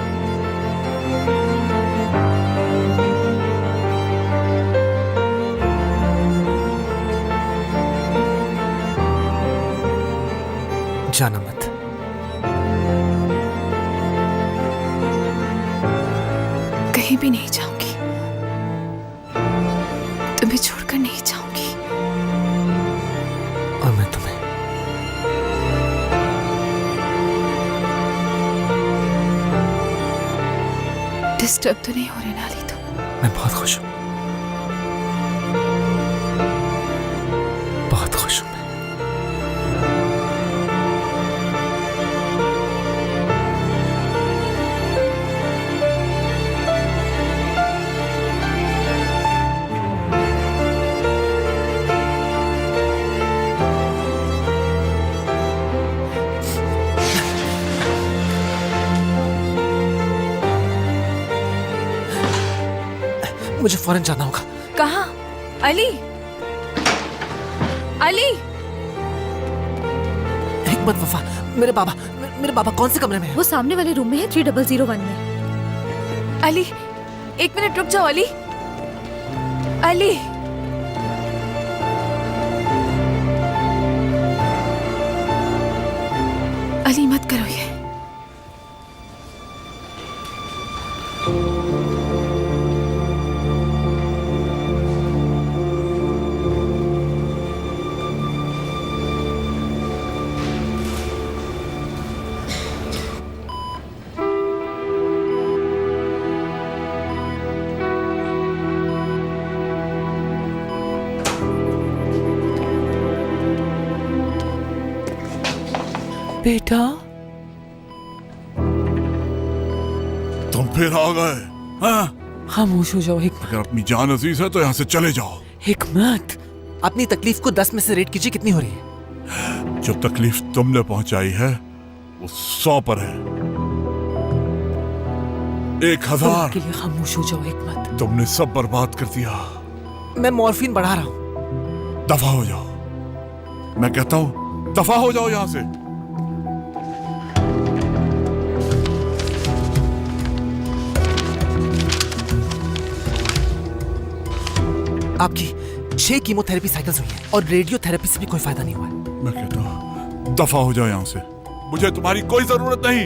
B: जाना मत।
H: कहीं भी नहीं जाऊंगी, तुम्हें छोड़कर नहीं जाऊंगी।
B: और मैं तुम्हें।
H: डिस्टर्ब तो नहीं हो रहे ना अली तुम?
B: मैं बहुत खुश हूं, बहुत खुश हूं मैं। मुझे फौरन जाना होगा।
H: कहाँ? अली, अली!
B: हिकमत वफा, मेरे बाबा कौन से कमरे में है?
D: वो सामने वाले रूम में है, 3001 में।
H: अली, एक मिनट रुक जाओ अली। अली, अली मत करो ये।
I: बेटा,
J: तुम फिर आ गए? हाँ?
I: खामोश हो जाओ हिकमत।
J: अगर अपनी जान अजीज है तो यहाँ से चले जाओ।
I: हिकमत,
B: अपनी तकलीफ को 10 में से रेट कीजिए, कितनी हो रही है?
J: जो तकलीफ तुमने पहुंचाई है वो 100 पर है। 1000
I: के लिए खामोश हो जाओ हिकमत।
J: तुमने सब बर्बाद कर दिया।
B: मैं मॉर्फिन बढ़ा रहा हूं।
J: दफा हो जाओ, मैं कहता हूं दफा हो जाओ यहाँ से।
B: आपकी 6 कीमोथेरेपी साइकिल्स हुई हैं और रेडियोथेरेपी से भी कोई फायदा नहीं हुआ है।
J: मैं कहता हूं दफा हो जाओ यहाँ से, मुझे तुम्हारी कोई जरूरत नहीं।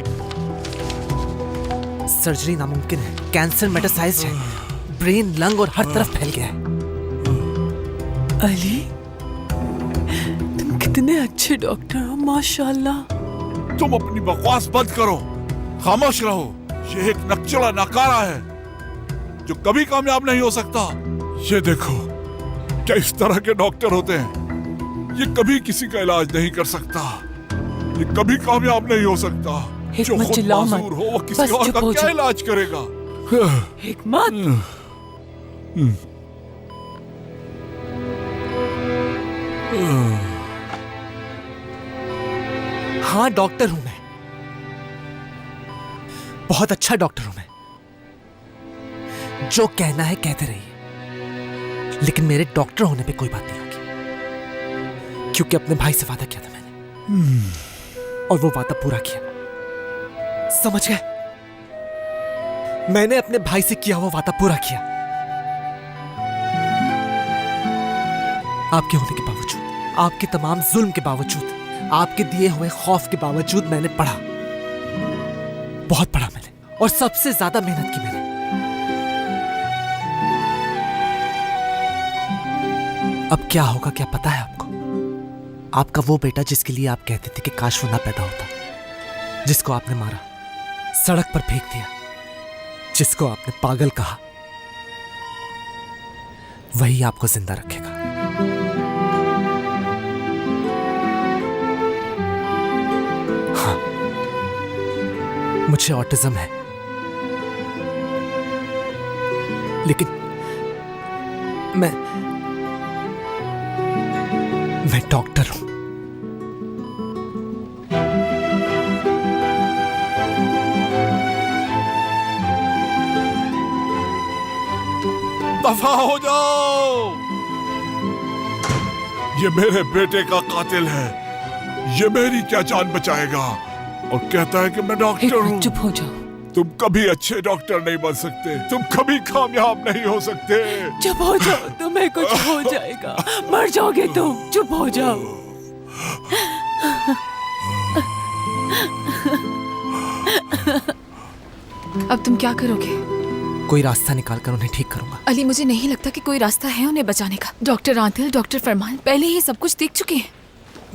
B: सर्जरी नामुमकिन है, कैंसर मेटासाइज्ड है, ब्रेन, लंग और हर तरफ फैल गया है।
I: अली, तुम कितने अच्छे डॉक्टर हो, माशाल्लाह।
J: तुम अपनी बकवास बंद करो, खामोश रहो। ये एक नक्चला नकारा है जो कभी कामयाब नहीं हो सकता। ये देखो क्या इस तरह के डॉक्टर होते हैं। ये कभी किसी का इलाज नहीं कर सकता, ये कभी कामयाब नहीं हो सकता। जो
I: हिकमत,
J: खुद
I: चिल्लाओ मत।
J: माजूर हो वो किसी
I: बस
J: और
I: चुप
J: का
I: हो
J: क्या
I: जाओ।
J: इलाज करेगा?
I: हिकमत,
B: हाँ डॉक्टर हूं मैं, बहुत अच्छा डॉक्टर हूं मैं। जो कहना है कहते रहिए, लेकिन मेरे डॉक्टर होने पे कोई बात नहीं होगी, क्योंकि अपने भाई से वादा किया था मैंने और वो वादा पूरा किया। समझ गए? मैंने अपने भाई से किया हुआ वादा पूरा किया। आपके होने के बावजूद, आपके तमाम जुल्म के बावजूद, आपके दिए हुए खौफ के बावजूद मैंने पढ़ा, बहुत पढ़ा मैंने, और सबसे ज्यादा मेहनत की मैंने। अब क्या होगा क्या पता है आपको? आपका वो बेटा जिसके लिए आप कहते थे कि काश वो ना पैदा होता, जिसको आपने मारा, सड़क पर फेंक दिया, जिसको आपने पागल कहा, वही आपको जिंदा रखेगा। हाँ, मुझे ऑटिज्म है, लेकिन मैं डॉक्टर हूं।
J: दफा हो जाओ, ये मेरे बेटे का कातिल है, ये मेरी क्या जान बचाएगा और कहता है कि मैं डॉक्टर हूं।
I: चुप हो जाओ।
J: तुम कभी अच्छे डॉक्टर नहीं बन सकते, तुम कभी कामयाब नहीं हो सकते।
I: चुप हो जाओ, तुम्हें कुछ हो जाएगा, मर जाओगे तुम। चुप हो जाओ।
H: अब तुम क्या करोगे?
B: कोई रास्ता निकाल कर उन्हें ठीक करूंगा।
H: अली, मुझे नहीं लगता कि कोई रास्ता है उन्हें बचाने का। डॉक्टर आदिल, डॉक्टर फरमान पहले ही सब कुछ देख चुके हैं।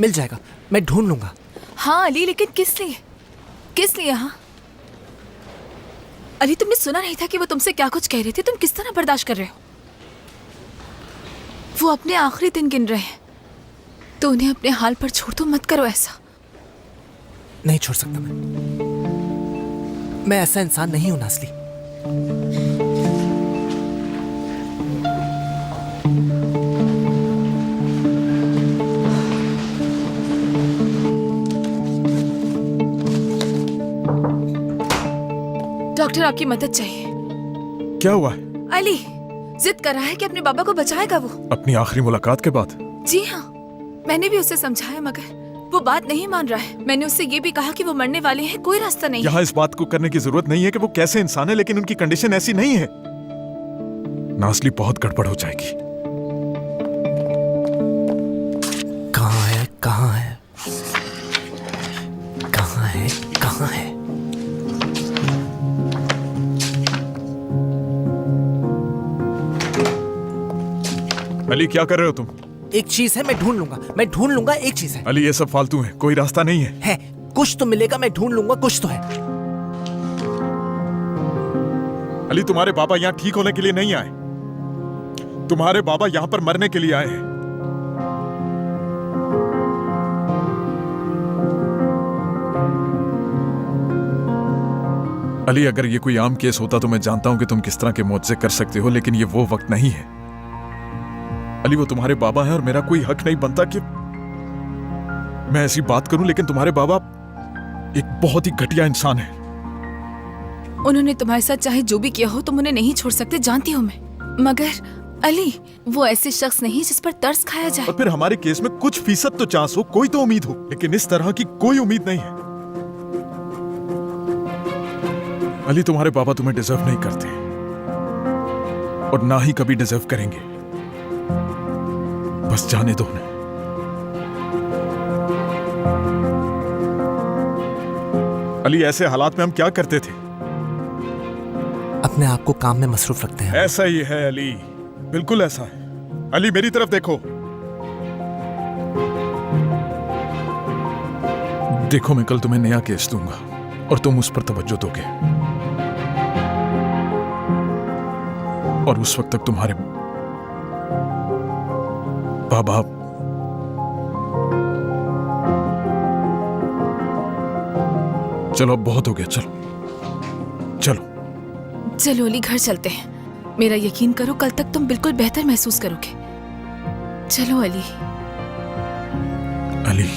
B: मिल जाएगा, मैं ढूंढ लूंगा।
H: हाँ अली, लेकिन किस लिए? किस लिए? हाँ अली, तुमने सुना नहीं था कि वो तुमसे क्या कुछ कह रहे थे? तुम किस तरह बर्दाश्त कर रहे हो? वो अपने आखिरी दिन गिन रहे हैं, तो उन्हें अपने हाल पर छोड़ दो। मत करो ऐसा।
B: नहीं छोड़ सकता मैं ऐसा इंसान नहीं हूं नाज़ली।
H: डॉक्टर, आपकी मदद चाहिए।
E: क्या हुआ है?
H: अली जिद कर रहा है कि अपने बाबा को बचाएगा वो।
E: अपनी आखिरी मुलाकात के बाद?
H: जी हाँ, मैंने भी उसे समझाया मगर वो बात नहीं मान रहा है। मैंने उससे ये भी कहा कि वो मरने वाले हैं, कोई रास्ता नहीं।
E: यहाँ इस बात को करने की जरूरत नहीं है कि वो कैसे इंसान है, लेकिन उनकी कंडीशन ऐसी नहीं है। नाज़ली, बहुत गड़बड़ हो जाएगी।
B: कहाँ है? कहाँ है? कहाँ है? कहाँ है?
E: अली, क्या कर रहे हो तुम?
B: एक चीज है, मैं ढूंढ लूंगा, एक चीज है।
E: अली, ये सब फालतू है, कोई रास्ता नहीं है।
B: कुछ तो मिलेगा, मैं ढूंढ लूंगा, कुछ तो है।
E: अली, तुम्हारे बाबा यहाँ ठीक होने के लिए नहीं आए, तुम्हारे बाबा यहाँ पर मरने के लिए आए हैं। अली, अगर ये कोई आम केस होता तो मैं जानता हूं कि तुम किस तरह के मुआवजे कर सकते हो, लेकिन ये वो वक्त नहीं है। अली, वो तुम्हारे बाबा हैं और मेरा कोई हक नहीं बनता कि मैं ऐसी बात करूं, लेकिन तुम्हारे बाबा एक बहुत ही घटिया इंसान है।
H: उन्होंने तुम्हारे साथ चाहे जो भी किया हो, तुम उन्हें नहीं छोड़ सकते, जानती हूँ मैं। मगर अली, वो ऐसे शख्स नहीं जिस पर तरस खाया जाए।
E: और फिर हमारे केस में कुछ फीसद तो चांस हो, कोई तो उम्मीद हो, लेकिन इस तरह की कोई उम्मीद नहीं है। अली, तुम्हारे बाबा तुम्हें डिजर्व नहीं करते और ना ही कभी डिजर्व करेंगे। बस जाने दो उन्हें। अली, ऐसे हालात में हम क्या करते थे?
B: अपने आप को काम में मसरूफ रखते हैं।
E: ऐसा ही है अली, बिल्कुल ऐसा है। अली, मेरी तरफ देखो। देखो, मैं कल तुम्हें नया केस दूंगा और तुम उस पर तवज्जो दोगे, और उस वक्त तक तुम्हारे बाबा चलो, अब बहुत हो गया, चलो चलो
H: चलो अली, घर चलते हैं। मेरा यकीन करो, कल तक तुम बिल्कुल बेहतर महसूस करोगे। चलो अली।
E: अली,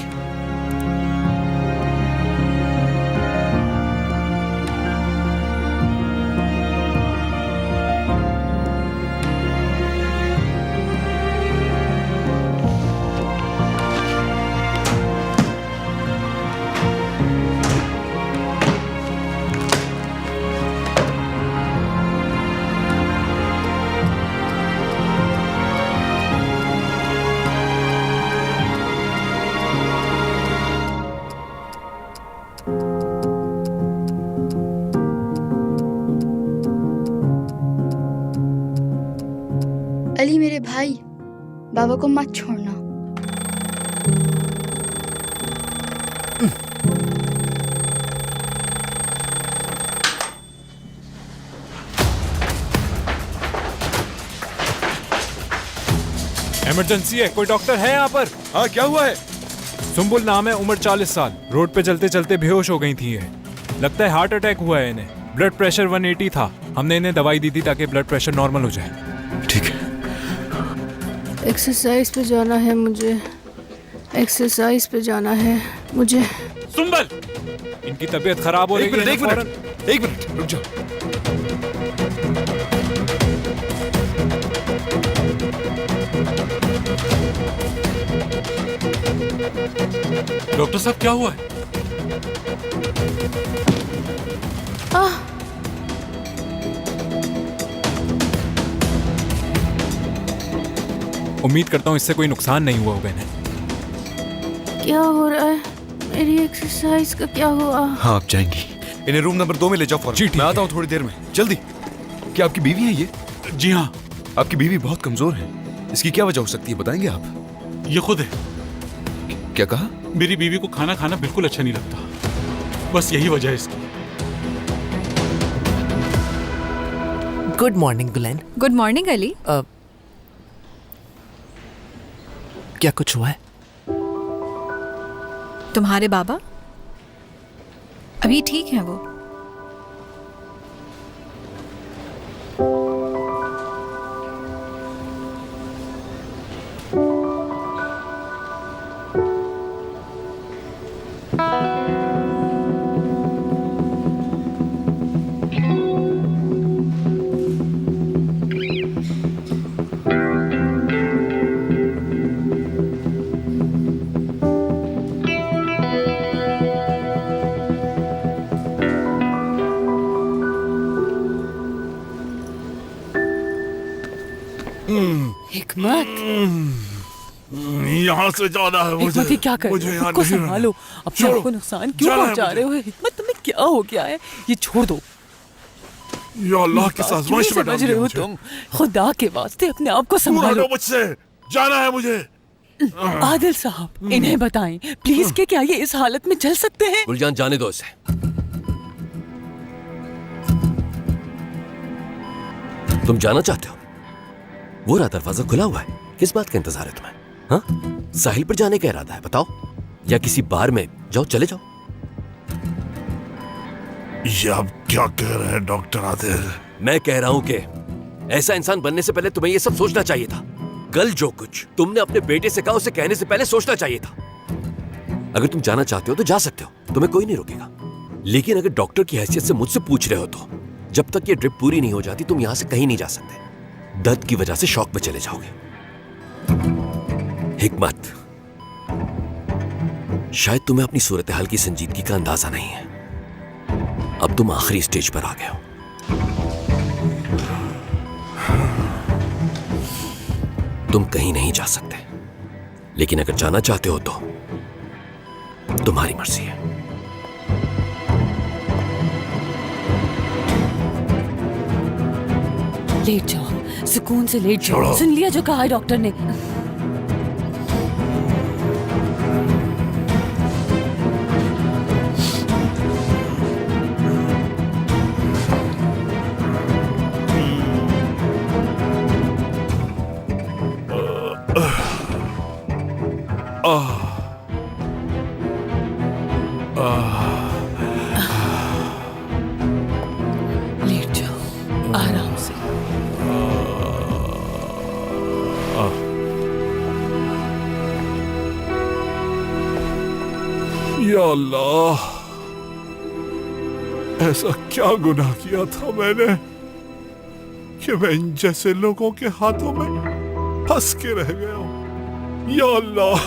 M: अली मेरे भाई, बाबा को मत छोड़ना।
L: इमरजेंसी है, कोई डॉक्टर है यहाँ पर?
A: हाँ, क्या हुआ है?
L: सुंबुल नाम है, उम्र 40 साल। रोड पे चलते चलते बेहोश हो गई थी ये। लगता है हार्ट अटैक हुआ है इन्हें। ब्लड प्रेशर 180 था। हमने इन्हें दवाई दी थी ताकि ब्लड प्रेशर नॉर्मल हो जाए।
A: ठीक है।
N: एक्सरसाइज पे जाना है मुझे, एक्सरसाइज पे जाना है मुझे।
L: सुंबल, इनकी तबीयत खराब हो रही है।
A: एक मिनट रुक जाओ।
J: डॉक्टर साहब क्या हुआ है?
L: उम्मीद करता हूँ इससे कोई नुकसान नहीं हुआ होगा इन्हें।
N: क्या हो रहा है? मेरी एक्सरसाइज का क्या हुआ?
A: हाँ, आप जाएंगी। इन्हें रूम नंबर 2 में ले जाओ फौरन।
L: जी,
A: मैं आता हूँ थोड़ी देर में, जल्दी। क्या आपकी बीवी है ये?
J: जी हाँ।
A: आपकी बीवी बहुत कमजोर है, इसकी क्या वजह हो सकती है, बताएंगे आप?
J: ये खुद है।
A: क्या कहा?
J: मेरी बीवी को खाना खाना बिल्कुल अच्छा नहीं लगता, बस यही वजह है इसकी।
B: गुड मॉर्निंग गुलैन।
D: Good morning Ali.
B: क्या कुछ हुआ है?
D: तुम्हारे बाबा अभी ठीक है वो।
I: हिकमत,
J: यहाँ से जाना है मुझे।
I: हिकमत, ये क्या कर रहे हो? खुद को संभालो, अपने आप को नुकसान क्यों पहुंचा रहे हो? हिकमत, तुम्हें क्या हो गया है? ये छोड़ दो।
J: या अल्लाह की आजमाइश में
I: समझ रहे हो तुम? खुदा के वास्ते अपने आप को संभालो।
J: मुझसे जाना है मुझे।
I: आदिल साहब, इन्हें बताएं प्लीज कि क्या ये इस हालत में चल सकते हैं?
F: गुलजान, जाने दो इसे। तुम जाना चाहते हो? वो रहा दरवाजा खुला हुआ है, किस बात का इंतजार है तुम्हें? हाँ, साहिल पर जाने का इरादा है, बताओ, या किसी बार में जाओ, चले जाओ।
J: ये आप क्या कह रहे हैं डॉक्टर आदिल?
F: मैं कह रहा हूं कि ऐसा इंसान बनने से पहले तुम्हें ये सब सोचना चाहिए था। कल जो कुछ तुमने अपने बेटे से कहा उसे कहने से पहले सोचना चाहिए था। अगर तुम जाना चाहते हो तो जा सकते हो, तुम्हें कोई नहीं रोकेगा। लेकिन अगर डॉक्टर की हैसियत से मुझसे पूछ रहे हो तो जब तक ये ड्रिप पूरी नहीं हो जाती तुम यहां से कहीं नहीं जा सकते। दर्द की वजह से शॉक में चले जाओगे। हिकमत, शायद तुम्हें अपनी सूरत हाल की संजीदगी का अंदाजा नहीं है। अब तुम आखिरी स्टेज पर आ गए हो। तुम कहीं नहीं जा सकते, लेकिन अगर जाना चाहते हो तो तुम्हारी मर्जी है।
I: लेट जाओ, सुकून से लेट जाओ। सुन लिया जो कहा है डॉक्टर ने? लेट जाओ आराम से।
J: या अल्लाह, ऐसा क्या गुनाह किया था मैंने कि मैं इन जैसे लोगों के हाथों में फंस के रह गया हूं। या अल्लाह,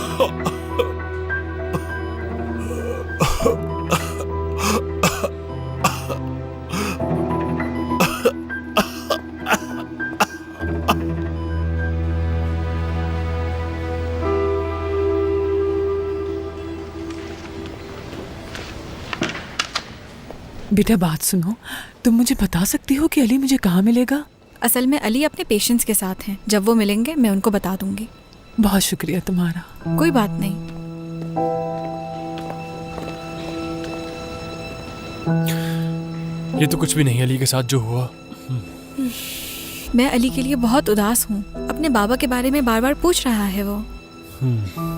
I: बेटा बात सुनो, तुम मुझे बता सकती हो कि अली मुझे कहाँ मिलेगा?
D: असल में अली अपने पेशेंट्स के साथ हैं। जब वो मिलेंगे मैं उनको बता दूंगी।
I: बहुत शुक्रिया तुम्हारा।
D: कोई बात नहीं।
C: ये तो कुछ भी नहीं अली के साथ जो हुआ।
D: मैं अली के लिए बहुत उदास हूँ। अपने बाबा के बारे में बार बार पूछ रहा है वो।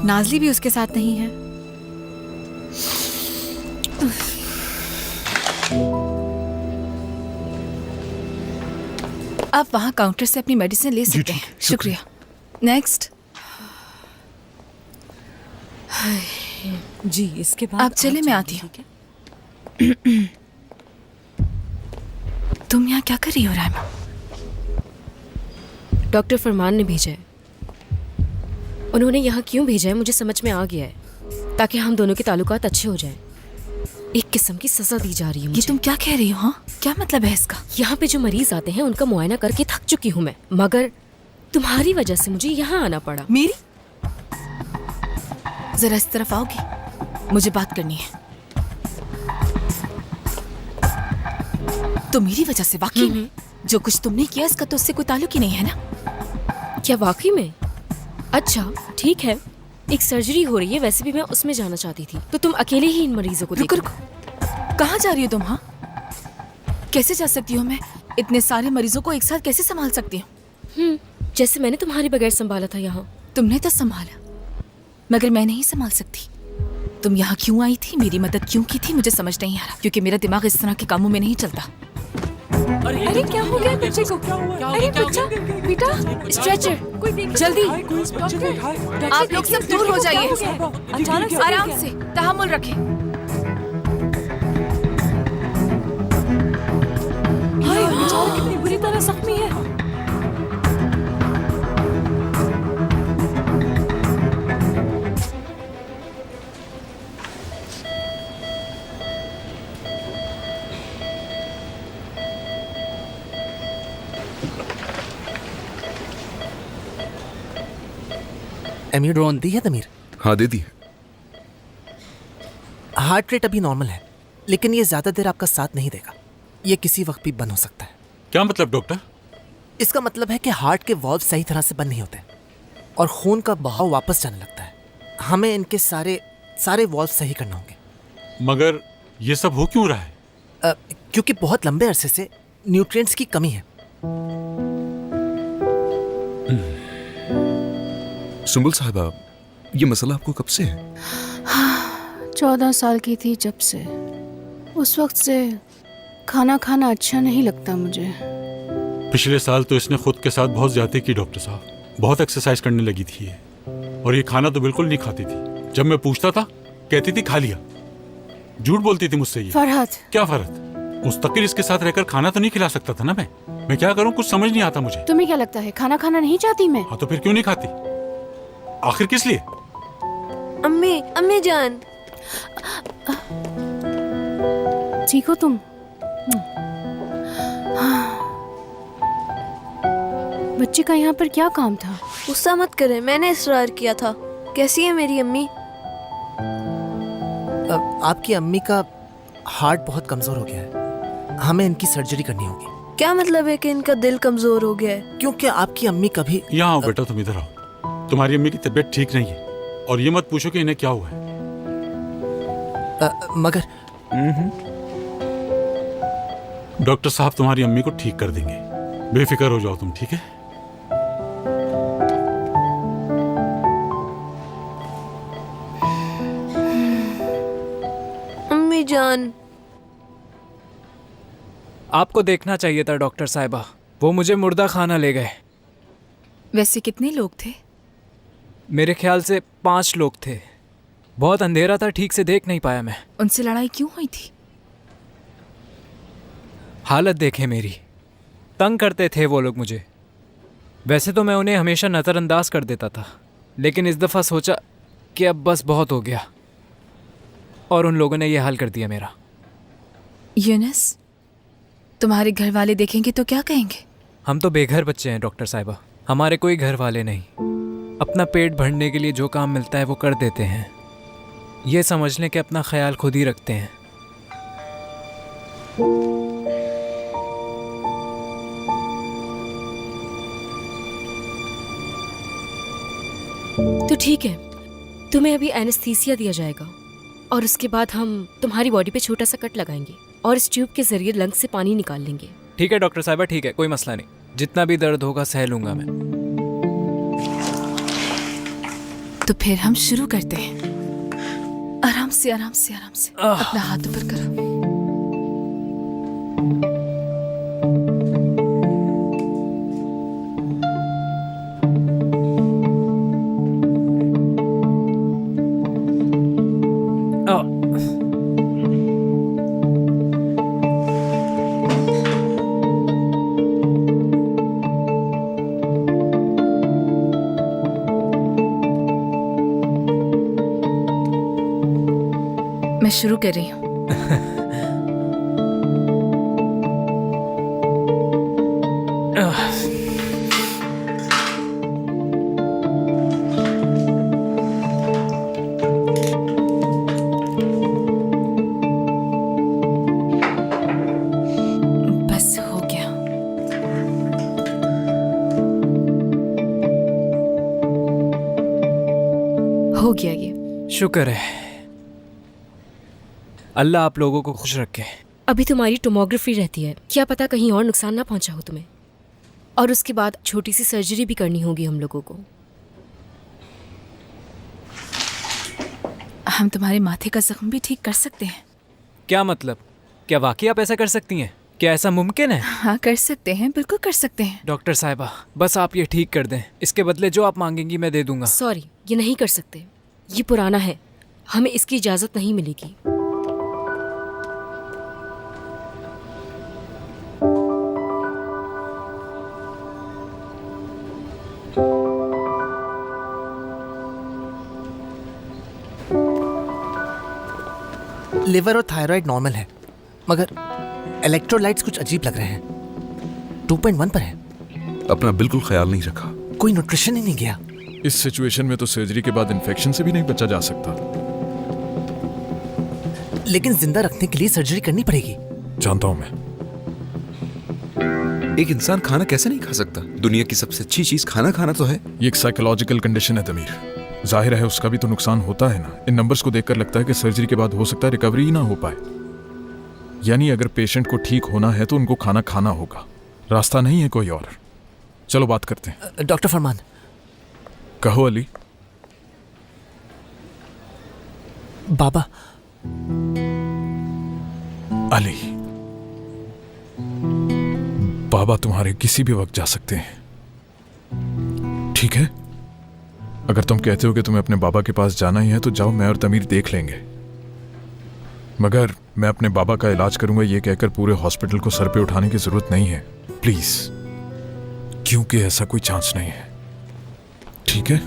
D: नाजली भी उसके साथ नहीं है।
H: आप वहाँ काउंटर से अपनी मेडिसिन ले सकते हैं। शुक्रिया। नेक्स्ट।
K: जी इसके बाद
H: आप चले, मैं आती हूँ। तुम यहाँ क्या कर रही हो रायमा?
K: डॉक्टर फरमान ने भेजा है। उन्होंने यहाँ क्यों भेजा है मुझे समझ में आ गया है, ताकि हम दोनों के ताल्लुकात अच्छे हो जाएं। एक किस्म की सजा दी जा रही है मुझे।
H: ये तुम क्या कह रही हो? हाँ, क्या मतलब है इसका?
K: यहाँ पे जो मरीज आते हैं उनका मुआयना करके थक चुकी हूँ मैं, मगर तुम्हारी वजह से मुझे यहाँ आना पड़ा।
H: मेरी? जरा इस तरफ आओगी, मुझे बात करनी है। तो मेरी वजह से वाकई में जो कुछ तुमने किया इसका तो उससे कोई ताल्लुक ही नहीं है ना?
K: क्या वाकई में? अच्छा ठीक है, एक सर्जरी हो रही है, वैसे भी मैं उसमें जाना चाहती थी, तो तुम अकेले ही इन मरीजों को
H: रुको रुको, कहाँ जा रही हो तुम? हाँ, कैसे जा सकती हूँ मैं? इतने सारे मरीजों को एक साथ कैसे संभाल सकती हूँ?
K: जैसे मैंने तुम्हारे बगैर संभाला था यहाँ।
H: तुमने तो संभाला, मगर मैं नहीं संभाल सकती। तुम यहाँ क्यों आई थी, मेरी मदद क्यों की थी, मुझे समझ नहीं आ रहा, क्योंकि मेरा दिमाग इस तरह के कामों में नहीं चलता।
K: अरे क्या हो गया बच्चे को? अरे बच्चा, बेटा,
H: स्ट्रेचर, जल्दी। आप लोग सब दूर हो जाइए, आराम से, तहम्मुल रखें।
K: बेचारा कितनी बुरी तरह जख्मी है।
B: एम्यूड्रोन दी है तमीर?
A: हाँ दे दी है।
B: हार्ट रेट अभी नॉर्मल है, लेकिन ये ज्यादा देर आपका साथ नहीं देगा। ये किसी वक्त भी बंद हो सकता है।
L: क्या मतलब डॉक्टर?
B: इसका मतलब है कि हार्ट के वॉल्व सही तरह से बंद नहीं होते और खून का बहाव वापस जाने लगता है। हमें इनके सारे वॉल्व सही करना होंगे।
L: मगर ये सब हो क्यों रहा है?
B: क्योंकि बहुत लंबे अरसे से न्यूट्रिएंट्स की कमी है।
A: सुंबुल साहिबा, ये मसला आपको कब से है?
N: 14 साल की थी जब से। उस वक्त से खाना खाना अच्छा नहीं लगता मुझे।
L: पिछले साल तो इसने खुद के साथ बहुत ज्यादती की डॉक्टर साहब। बहुत एक्सरसाइज करने लगी थी ये, और ये खाना तो बिल्कुल नहीं खाती थी। जब मैं पूछता था कहती थी खा लिया। झूठ बोलती थी मुझसे ये।
N: फरहत।
L: क्या फरहत? मुस्तकिल इसके साथ रहकर खाना तो नहीं खिला सकता था ना मैं क्या करूं, कुछ समझ नहीं आता मुझे।
N: तुम्हें क्या लगता है खाना खाना नहीं चाहती मैं?
L: हाँ तो फिर क्यों नहीं खाती? आखिर किस लिए?
N: अम्मी जान, ठीक हो तुम? बच्चे का यहाँ पर क्या काम था?
O: गुस्सा मत करें, मैंने इसरार किया था। कैसी है मेरी अम्मी?
B: आपकी अम्मी का हार्ट बहुत कमजोर हो गया है। हमें इनकी सर्जरी करनी होगी।
O: क्या मतलब है कि इनका दिल कमजोर हो गया है?
B: क्योंकि आपकी अम्मी कभी।
L: यहाँ आओ बेटा, तुम इधर आओ। तुम्हारी अम्मी की तबीयत ठीक नहीं है, और ये मत पूछो कि इन्हें क्या हुआ है।
B: मगर
L: डॉक्टर साहब तुम्हारी अम्मी को ठीक कर देंगे, बेफिक्र हो जाओ तुम, ठीक है?
O: अम्मी जान,
C: आपको देखना चाहिए था डॉक्टर साहिबा, वो मुझे मुर्दा खाना ले गए।
H: वैसे कितने लोग थे?
C: मेरे ख्याल से 5 लोग थे। बहुत अंधेरा था, ठीक से देख नहीं पाया मैं।
H: उनसे लड़ाई क्यों हुई थी?
C: हालत देखें मेरी, तंग करते थे वो लोग मुझे। वैसे तो मैं उन्हें हमेशा नज़रअंदाज कर देता था, लेकिन इस दफ़ा सोचा कि अब बस बहुत हो गया, और उन लोगों ने ये हाल कर दिया मेरा।
H: यूनुस, तुम्हारे घर वाले देखेंगे तो क्या कहेंगे?
C: हम तो बेघर बच्चे हैं डॉक्टर साहिबा, हमारे कोई घर वाले नहीं। अपना पेट भरने के लिए जो काम मिलता है वो कर देते हैं। ये समझ लें कि अपना ख्याल खुद ही रखते हैं।
K: ठीक है, तुम्हें अभी एनेस्थीसिया दिया जाएगा और उसके बाद हम तुम्हारी बॉडी पे छोटा सा कट लगाएंगे और इस ट्यूब के जरिए लंग्स से पानी निकाल लेंगे।
C: ठीक है डॉक्टर साहिबा, ठीक है, कोई मसला नहीं, जितना भी दर्द होगा सह लूंगा मैं।
H: तो फिर हम शुरू करते हैं। आराम से आराम से आराम से अपना हाथ ऊपर करो। मैं शुरू कर रही हूँ। बस हो गया। हो गया ये।
C: शुक्र है, अल्लाह आप लोगों को खुश रखे।
K: अभी तुम्हारी टोमोग्राफी रहती है, क्या पता कहीं और नुकसान ना पहुंचा हो तुम्हें। और उसके बाद छोटी सी सर्जरी भी करनी होगी हम लोगों को।
H: हम तुम्हारे माथे का जख्म भी ठीक कर सकते हैं।
C: क्या मतलब? क्या वाकई आप ऐसा कर सकती हैं? क्या ऐसा मुमकिन है?
H: हाँ, कर सकते हैं, बिल्कुल कर सकते हैं।
C: डॉक्टर साहिबा, बस आप ये ठीक कर दें, इसके बदले जो आप मांगेंगी मैं दे दूंगा।
K: सॉरी, ये नहीं कर सकते, ये पुराना है, हमें इसकी इजाजत नहीं मिलेगी।
B: लिवर और थायराइड नॉर्मल है, मगर इलेक्ट्रोलाइट्स कुछ अजीब लग रहे हैं। 2.1 पर है।
A: अपना बिल्कुल ख्याल नहीं रखा।
B: कोई न्यूट्रिशन ही नहीं गया।
E: इस सिचुएशन में तो सर्जरी के बाद इन्फेक्शन से भी नहीं बचा जा सकता।
B: लेकिन जिंदा रखने के लिए सर्जरी करनी पड़ेगी।
E: जानता हूं मैं।
A: एक इंसान खाना कैसे नहीं खा सकता? दुनिया की सबसे अच्छी चीज खाना खाना तो है।
E: ये एक साइकोलॉजिकल कंडीशन है तमीर। जाहिर है उसका भी तो नुकसान होता है ना। इन नंबर्स को देखकर लगता है कि सर्जरी के बाद हो सकता है रिकवरी ही ना हो पाए। यानी अगर पेशेंट को ठीक होना है तो उनको खाना खाना होगा, रास्ता नहीं है कोई और। चलो बात करते हैं।
B: डॉक्टर फरमान।
E: कहो अली।
B: बाबा।
E: अली, बाबा तुम्हारे किसी भी वक्त जा सकते हैं, ठीक है? अगर तुम कहते हो कि तुम्हें अपने बाबा के पास जाना ही है तो जाओ, मैं और तमीर देख लेंगे। मगर मैं अपने बाबा का इलाज करूंगा ये कहकर पूरे हॉस्पिटल को सर पे उठाने की जरूरत नहीं है, प्लीज, क्योंकि ऐसा कोई चांस नहीं है, ठीक है?